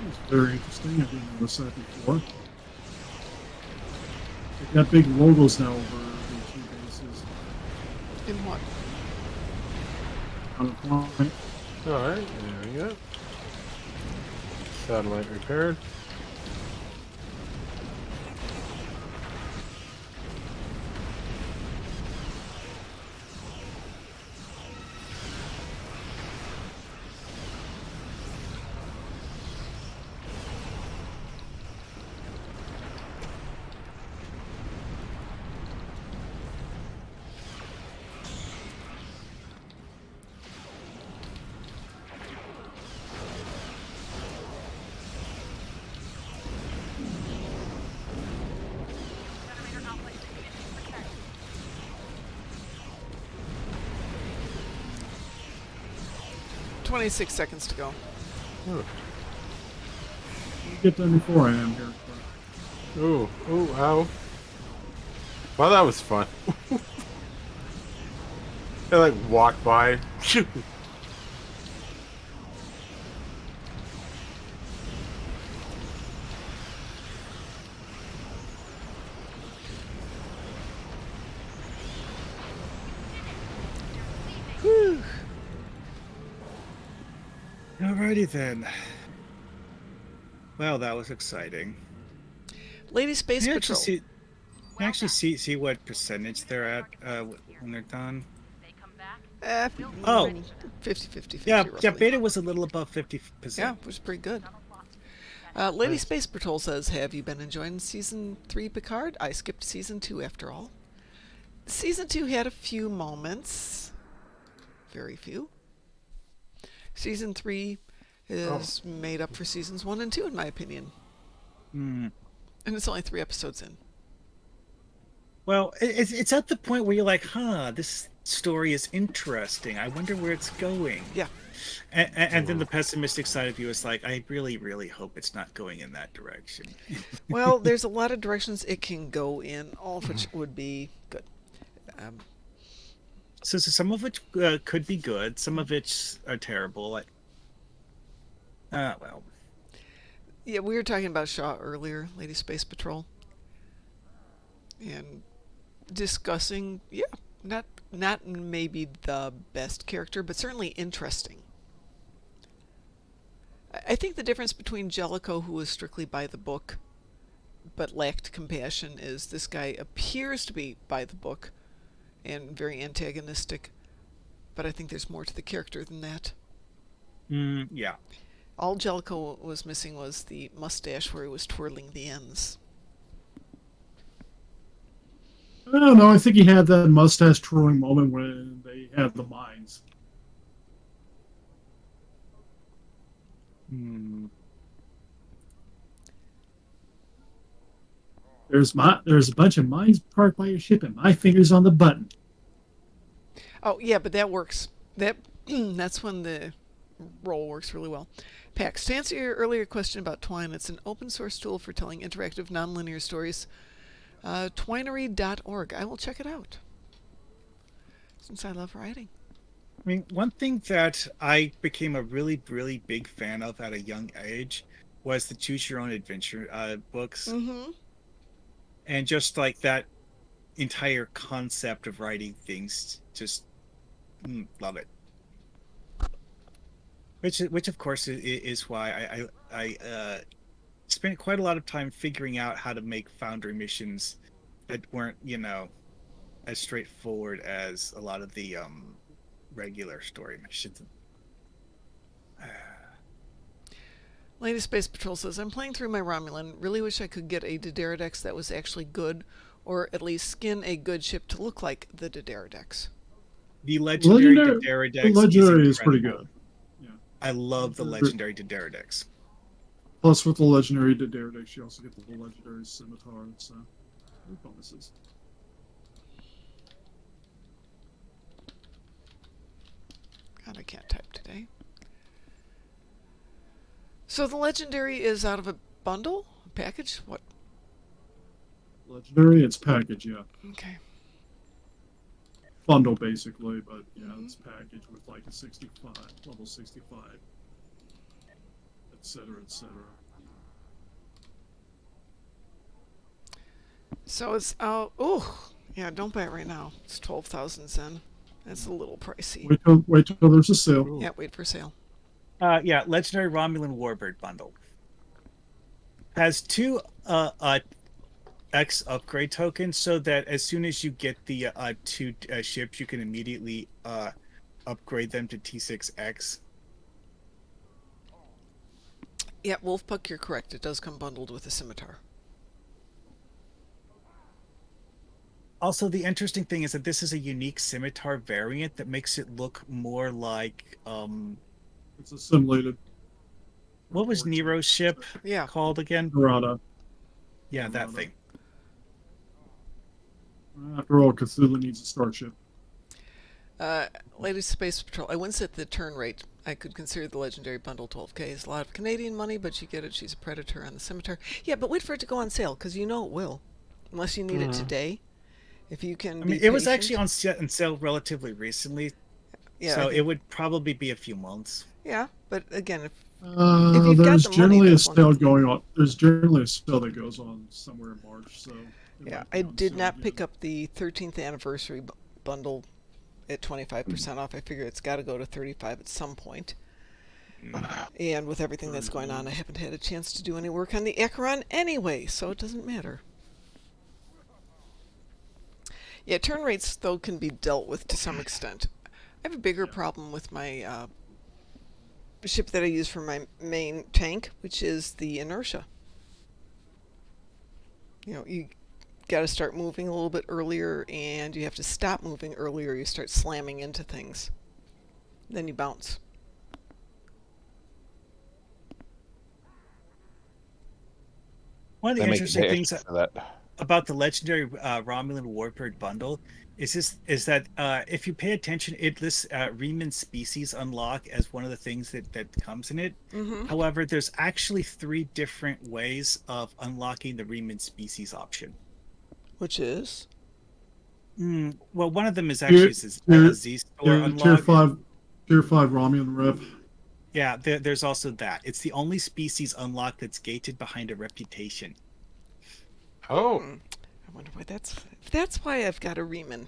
It's very interesting. I didn't notice that before. They've got big logos now over the 2 bases. In what? On the point. Alright, there we go. Satellite repaired. Generator alpha is at 50%. 26 seconds to go. Ooh, You get done before I am here. ooh, ooh, ow. Well, that was fun. They like walk by. Shoo. Whew. Alrighty then. Well, that was exciting. Lady Space Yeah, Patrol. just see- can actually see what percentage they're at when they're done. They come back. Oh. 50-50, Yeah, roughly. beta was a little above 50%. Yeah, which is pretty good. Tunnel's locked. Lady Space Patrol says, have you been enjoying Season 3 Picard? I skipped Season 2 after all. Season 2 had a few moments. Very few. Season 3 is made up for Seasons 1 and 2, in my opinion. Mm. And it's only 3 episodes in. Well, it's at the point where you're like, this story is interesting. I wonder where it's going. Yeah. And then the pessimistic side of you is like, I really, really hope it's not going in that direction. Well, there's a lot of directions it can go in, all of which would be good. So some of which could be good, some of which are terrible. Well. Yeah, we were talking about Shaw earlier, Lady Space Patrol. And discussing, not maybe the best character, but certainly interesting. I think the difference between Jellicoe, who was strictly by the book, but lacked compassion, is this guy appears to be by the book and very antagonistic, but I think there's more to the character than that. Yeah. All Jellicoe was missing was the mustache where he was twirling the ends. I don't know. I think he had that mustache twirling moment when they had the mines. There's a bunch of mines parked by your ship, and my finger's on the button. Oh yeah, but that works. That's when the role works really well. Pax, to answer your earlier question about Twine, it's an open source tool for telling interactive nonlinear stories. Twinery.org. I will check it out, since I love writing. I mean, one thing that I became a really, really big fan of at a young age was the Choose Your Own Adventure books. Mm-hmm. And just like that entire concept of writing things, just love it. Which of course is why I spent quite a lot of time figuring out how to make Foundry missions that weren't, as straightforward as a lot of the regular story missions. Lady Space Patrol says, I'm playing through my Romulan. Really wish I could get a Dideridex that was actually good, or at least skin a good ship to look like the Dideridex. The legendary Dideridex. The legendary is pretty good. Yeah. I love the legendary Dideridex. Plus, with the legendary Dideridex, you also get the legendary scimitar. So, bonuses. God, I can't type today. So the legendary is out of a bundle? A package? What? Legendary, it's package, yeah. Okay. Bundle, basically, but yeah, it's package with like a 65, level 65, etc., etc. So it's yeah, don't buy it right now. It's 12,000 Zen. That's a little pricey. Wait till there's a sale. Yeah, wait for sale. Yeah, legendary Romulan Warbird bundle has 2 X upgrade tokens, so that as soon as you get the 2 ships, you can immediately upgrade them to T6X. Yeah, Wolfpuck, you're correct. It does come bundled with a scimitar. Also, the interesting thing is that this is a unique scimitar variant that makes it look more like It's assimilated. what was Nero's ship called again? Dorada. Yeah, that thing. After all, Cthulhu needs a starship. Lady Space Patrol, I wouldn't set the turn rate. I could consider the legendary bundle 12k. It's a lot of Canadian money, but you get it. She's a predator on the scimitar. Yeah, but wait for it to go on sale, because you know it will. Unless you need it today. If you can. I mean, it was actually on sale relatively recently. Yeah, so it would probably be a few months. Yeah, but again, if you've there's got the generally money, a sale going on. There's generally a sale that goes on somewhere in March. So yeah, I did not pick up the 13th anniversary bundle at 25% off. I figure it's got to go to 35 at some point. And with everything that's going on, I haven't had a chance to do any work on the Acheron anyway, so it doesn't matter. Yeah, turn rates though can be dealt with to some extent. I have a bigger problem with my ship that I use for my main tank, which is the inertia. You know, you got to start moving a little bit earlier, and you have to stop moving earlier. You start slamming into things, then you bounce. One of the They make interesting they things extra for that. about the legendary Romulan Warbird bundle is that if you pay attention, it lists Riemann species unlock as one of the things that comes in it. Mm-hmm. However, there's actually 3 different ways of unlocking the Riemann species option. Which is? Well, one of them is actually a Z-Store unlock. Tier 5 Romulan rep. Yeah, there's also that. It's the only species unlock that's gated behind a reputation. Oh, I wonder why that's why I've got a Riemann.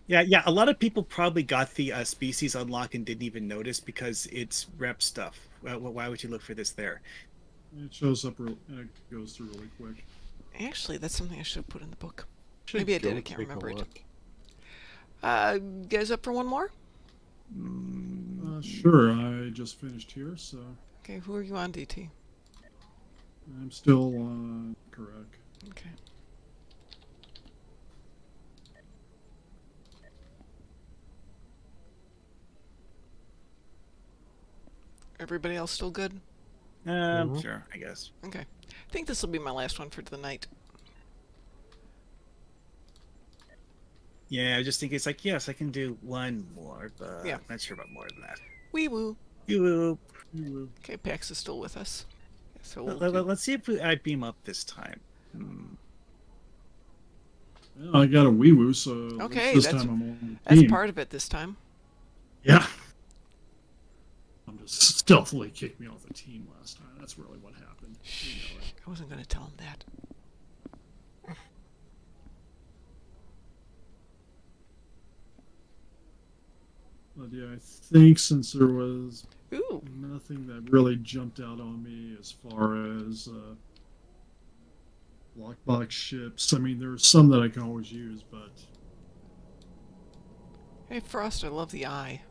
Yeah. A lot of people probably got the species unlock and didn't even notice because it's rep stuff. Why would you look for this there? It shows up and it goes through really quick. Actually, that's something I should have put in the book. should Maybe I did. go I can't take a remember it. look. Guys up for one more? Sure, I just finished here, so Okay, who are you on, DT? I'm still on correct. Okay. Everybody else still good? Sure, I guess. Okay. I think this will be my last one for the night. Yeah, I just think it's like, yes, I can do one more, but Yeah. I'm not sure about more than that. Wee woo. Okay, Pax is still with us. So Let's see if I beam up this time. Yeah, I got a wee woo, so Okay, this that's- time I'm on the that's team. part of it this time. Yeah. I'm just stealthily kicked me off the team last time. That's really what happened. You know it. I wasn't going to tell him that. But yeah, I think since there was Ooh. nothing that really jumped out on me as far as lockbox ships. I mean, there's some that I can always use, but Hey, Frost, I love the eye.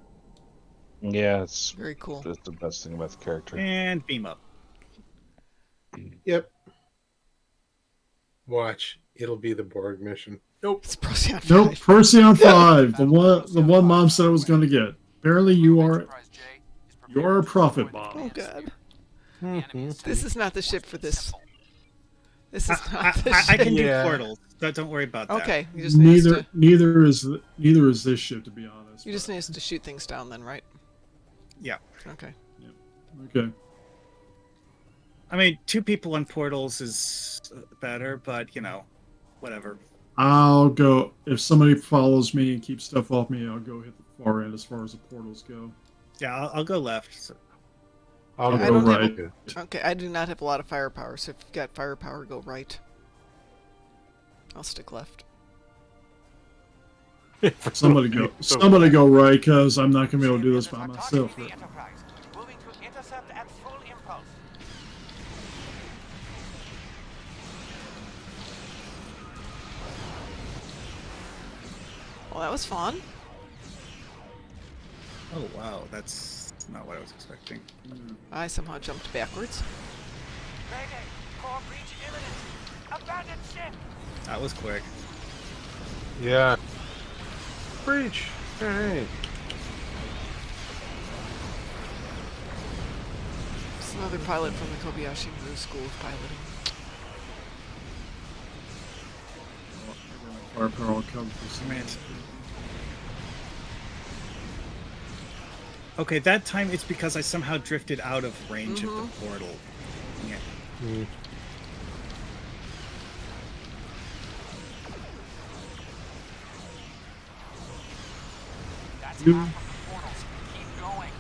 Yeah, it's Very cool. That's the best thing about the character. And beam up. Yep. Watch, it'll be the Borg mission. Nope. It's Procyon 5. nope. Procyon 5, the one Mom said I was going to get. Apparently, you are a prophet, Bob. Oh, God. Mm-hmm. This is not the ship for this. This is not the I ship. can do Yeah. portals. Don't worry about that. Okay, you just need us Neither is this ship, to be honest. you just need us to shoot things down then, right? Yeah. Okay. Okay. I mean, 2 people on portals is better, but whatever. I'll go if somebody follows me and keeps stuff off me. I'll go hit the far end as far as the portals go. Yeah, I'll go left. So. I'll I go don't have right. Okay, I do not have a lot of firepower, so if you've got firepower, go right. I'll stick left. Somebody go right, because I'm not gonna be able to do this by myself. Right? Moving to intercept at full impulse. Well, that was fun. Oh wow, that's not what I was expecting. I somehow jumped backwards. Mayday! Core breach imminent! Abandoned ship! That was quick. Yeah. Breach. All right. It's another pilot from the Kobayashi Maru School of Piloting. Firepower will come for some. Okay, that time it's because I somehow drifted out of range of the portal. Yeah. That's You- half of the portals. Keep going.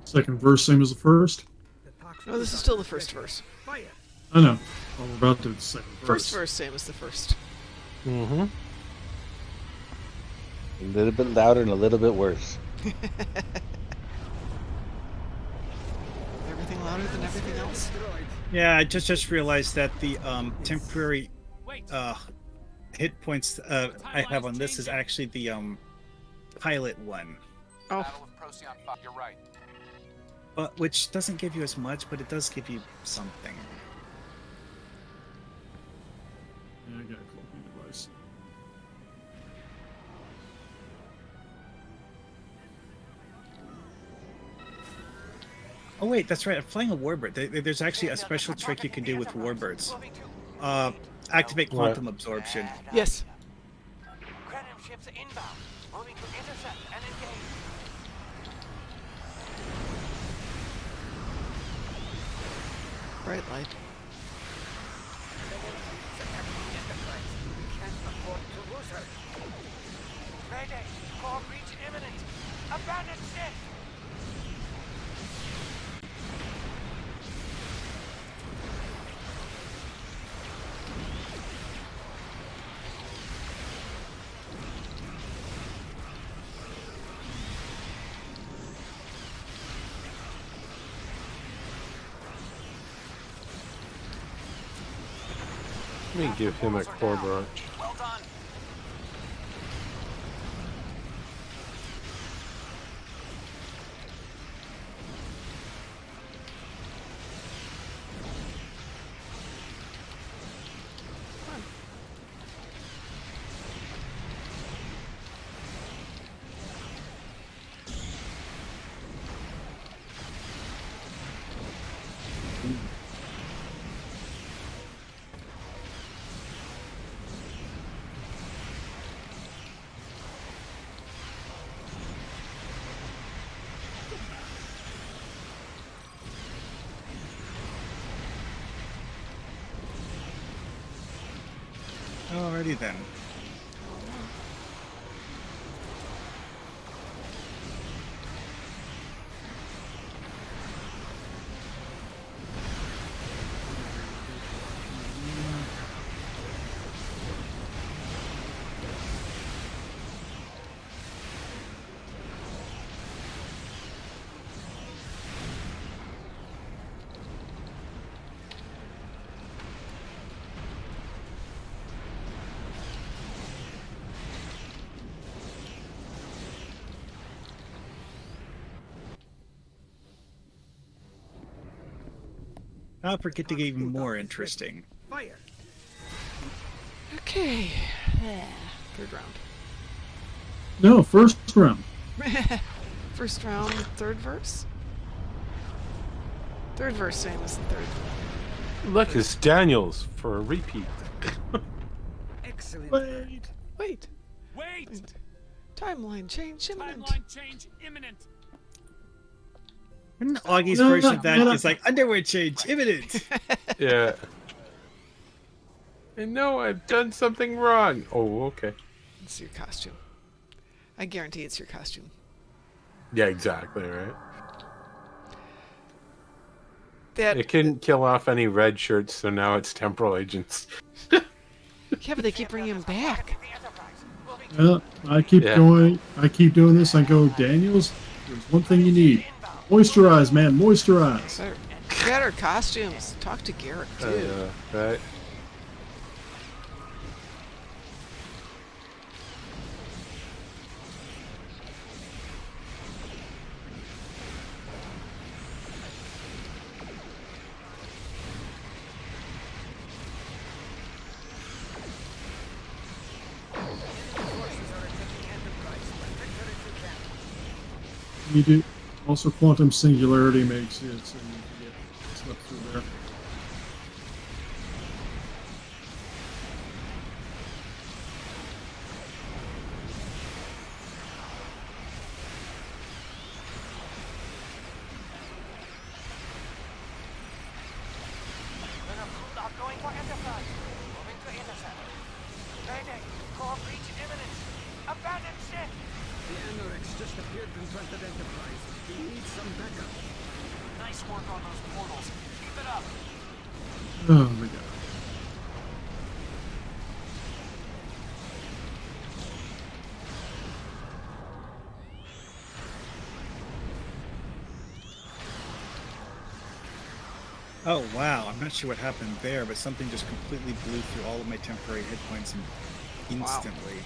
Second verse, same as the first. No, this is still the first verse. I know. Oh, we're about to do the second verse. First verse, same as the first. Mm-hmm. A little bit louder and a little bit worse. Everything louder than everything else? Yeah, I just realized that the temporary hit points I have on this is actually the pilot one. Oh, You're right. But which doesn't give you as much, but it does give you something. Yeah, I got a cloaking device. Oh wait, that's right. I'm flying a warbird. There's actually a special trick you can do with warbirds. Activate quantum absorption. yes. Random ships inbound. Moving to intercept and engage. Bright light. Mayday. Core breach imminent. Abandoned ship. Let me give him a core branch. Well done. Alrighty then. Now for it to get even more interesting. Okay. Third round. No, first round. First round, third verse? Third verse, same as the third. Look, it's Daniels for a repeat. Wait. Wait. Wait! Timeline change imminent. Timeline change imminent. And Augie's No, version no, of that no, no. is like underwear change imminent. Yeah. And no, I've done something wrong. Oh, okay. It's your costume. I guarantee it's your costume. Yeah, exactly, right? That It couldn't kill off any red shirts, so now it's temporal agents. yeah, but they keep bringing him back. Well, I keep Yeah. going. I keep doing this. I go, Daniels, there's one thing you need. Moisturize, man. Moisturize. Better costumes. Talk to Garrett too. Right? You do. Also, quantum singularity makes it so you can get slip through there. Going for Enterprise. Moving to intercept. Nice work on those portals. Keep it up. Oh my god. Oh wow, I'm not sure what happened there, but something just completely blew through all of my temporary hit points instantly.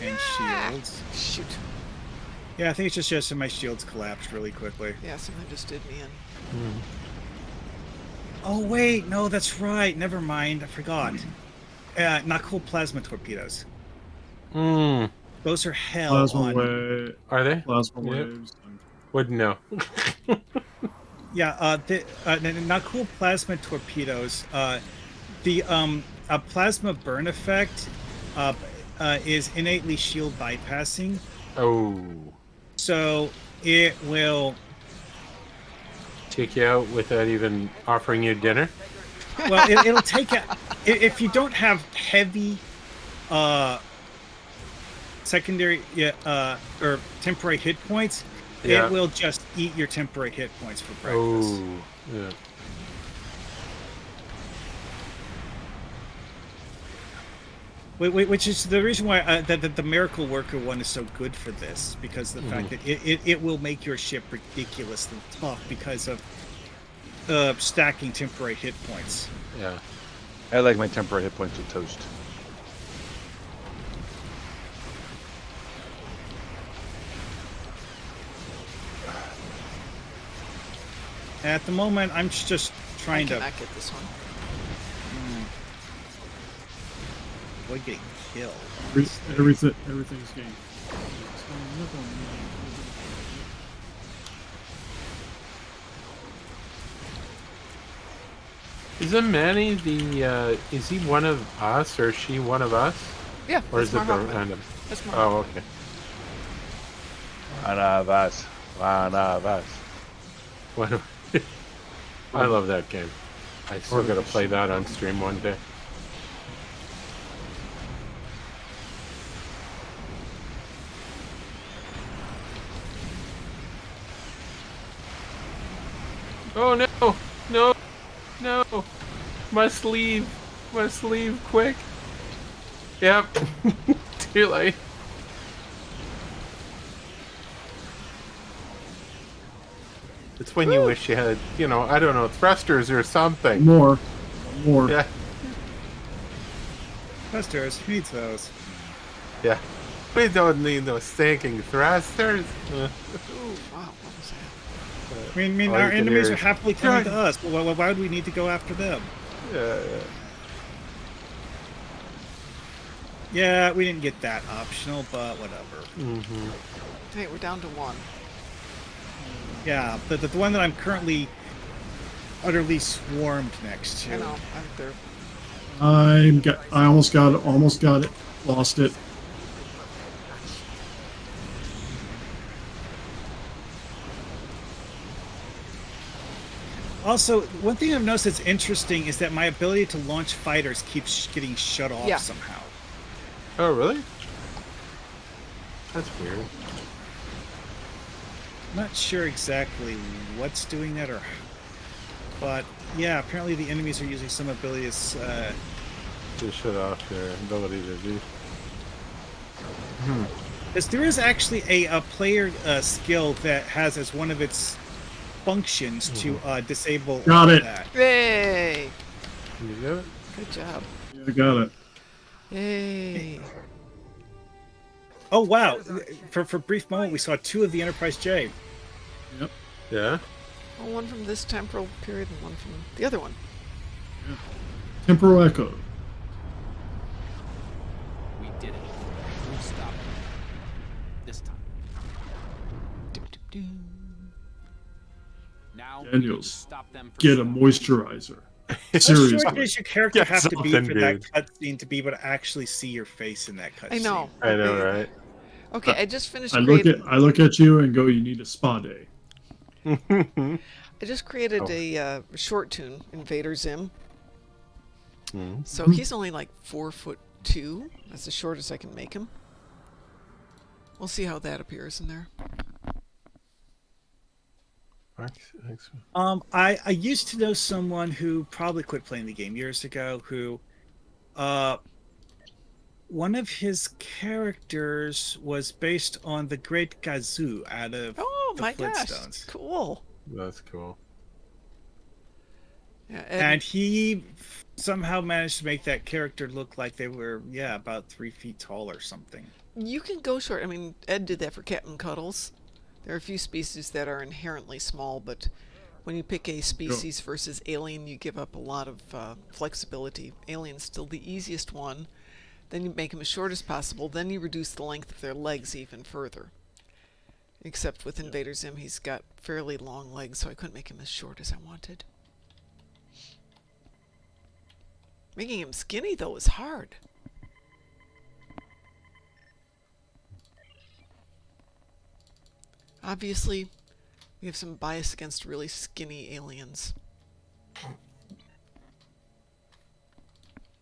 And shields. Shoot. Yeah, I think it's just that my shields collapsed really quickly. Yeah, something just did me in. Oh wait, no, that's right. Never mind, I forgot. Not cool plasma torpedoes. Mm. Those are hell Plasma on. wave. Are they? Plasma Yep. waves. And Wouldn't know. Yeah, not cool plasma torpedoes. The plasma burn effect is innately shield bypassing, Oh. so it will. Take you out without even offering you dinner? Well, it'll take it if you don't have heavy secondary or temporary hit points. Yeah. It will just eat your temporary hit points for breakfast. Oh. Yeah. Which is the reason why the Miracle Worker one is so good for this, because of the fact that it will make your ship ridiculously tough because of stacking temporary hit points. Yeah. I like my temporary hit points with toast. At the moment, I'm just I trying to cannot get this one. avoid getting killed. everything's game. Isn't Manny the, is he one of us or is she one of us? Yeah, Or that's is it Mark the Hoffman. random? That's Mark Oh, Hoffman. okay. One of us. One of us. What I love that game. I still gotta play that on stream one day. Oh no! No! No! Must leave! Must leave quick! Yep. Too late. It's when you wish you had, you know, I don't know, thrusters or something. More. Yeah. Thrusters, who needs those? Yeah. We don't need those stinking thrusters. Ooh, wow, what was that? I mean All our you can enemies hear are is, happily coming to "God." us. Why would we need to go after them? Yeah. Yeah, we didn't get that optional, but whatever. Mm-hmm. Hey, we're down to one. Yeah, the one that I'm currently utterly swarmed next to. I know, I'm there. I almost got it. Lost it. Also, one thing I've noticed that's interesting is that my ability to launch fighters keeps getting shut off Yeah. somehow. Oh, really? That's weird. I'm not sure exactly what's doing that, but yeah, apparently the enemies are using some abilities. To shut off their ability to do. Because there is actually a player skill that has as one of its functions to disable Got it. that. Yay! Can you do it? Good job. Yeah, I got it. Yay! Oh wow! For a brief moment, we saw two of the Enterprise J. Yep. Yeah. Well, one from this temporal period and one from the other one. Temporal echo. We did it. We stopped them. This time. Now we need to Daniels, stop them from Get a stopping. moisturizer. How Seriously. short does your character Get have to be something, for that dude. cutscene to be able to actually see your face in that cutscene? I know. I know, right? Okay, I just finished I look creating. at you and go, you need a spa day. I just created Oh. a short tune, Invader Zim. Mm. So he's only like 4 foot 2. That's the shortest I can make him. We'll see how that appears in there. I used to know someone who probably quit playing the game years ago who one of his characters was based on the Great Gazoo out of Oh the my gosh. Flintstones. Cool. That's cool. Yeah, And he somehow managed to make that character look like they were, about 3 feet tall or something. you can go short. I mean, Ed did that for Captain Cuddles. There are a few species that are inherently small, but when you pick a species versus alien, you give up a lot of flexibility. Alien's still the easiest one. Then you make them as short as possible. Then you reduce the length of their legs even further. Except with Invader Zim, he's got fairly long legs, so I couldn't make him as short as I wanted. Making him skinny, though, is hard. Obviously, we have some bias against really skinny aliens.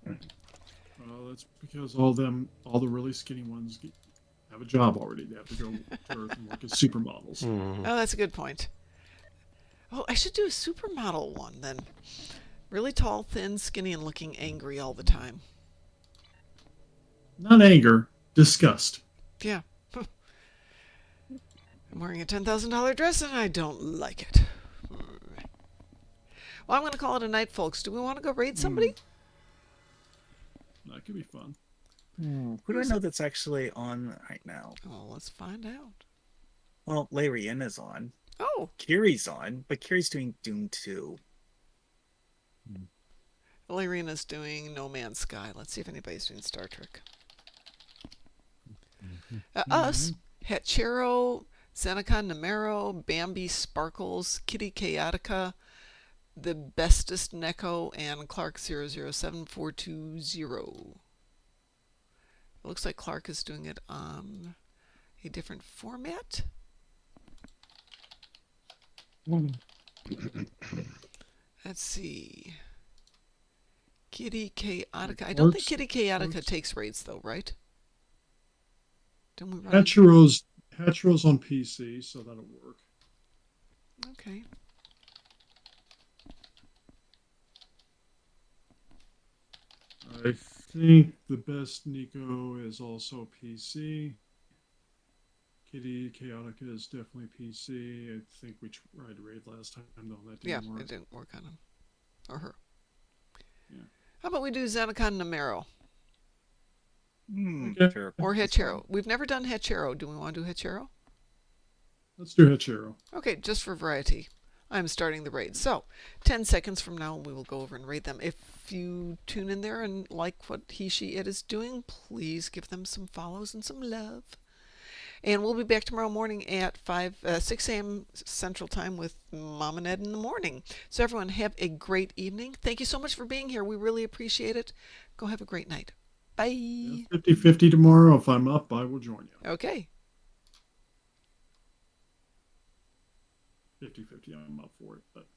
Well, that's because all the really skinny ones have a job already. They have to go to Earth and work as supermodels. Oh, that's a good point. Oh, I should do a supermodel one then. Really tall, thin, skinny, and looking angry all the time. Not anger, disgust. Yeah. I'm wearing a $10,000 dress and I don't like it. Well, I'm going to call it a night, folks. Do we want to go raid somebody? That could be fun. Who do I know that's actually on right now? Oh, let's find out. Well, Larian is on. Oh. Kiri's on, but Kiri's doing Doom 2. Valeriana's doing No Man's Sky. Let's see if anybody's doing Star Trek. Us, Hatchero, Xenocon Namero, Bambi Sparkles, Kitty Chaotica, the Bestest Neko, and Clark 007420. It looks like Clark is doing it on a different format. Let's see. Kitty Chaotica. I don't think Kitty Chaotica takes raids though, right? Don't we run Hatchero's on PC, so that'll work. Okay. I think the best Nico is also PC. Kitty Chaotica is definitely PC. I think we tried raid last time though. That didn't work. It didn't work on him. Or her. Yeah. How about we do Xenocon Namero? Sure. Or Hatchero. We've never done Hatchero. Do we want to do Hatchero? Let's do Hatchero. Okay, just for variety. I'm starting the raid. So, 10 seconds from now, we will go over and raid them. If you tune in there and like what he, she, it is doing, please give them some follows and some love. And we'll be back tomorrow morning at 6 a.m. Central Time with Mom and Ed in the morning. So everyone, have a great evening. Thank you so much for being here. We really appreciate it. Go have a great night. Bye. Yeah, 50-50 tomorrow. If I'm up, I will join you. Okay. 50-50, I'm up for it. But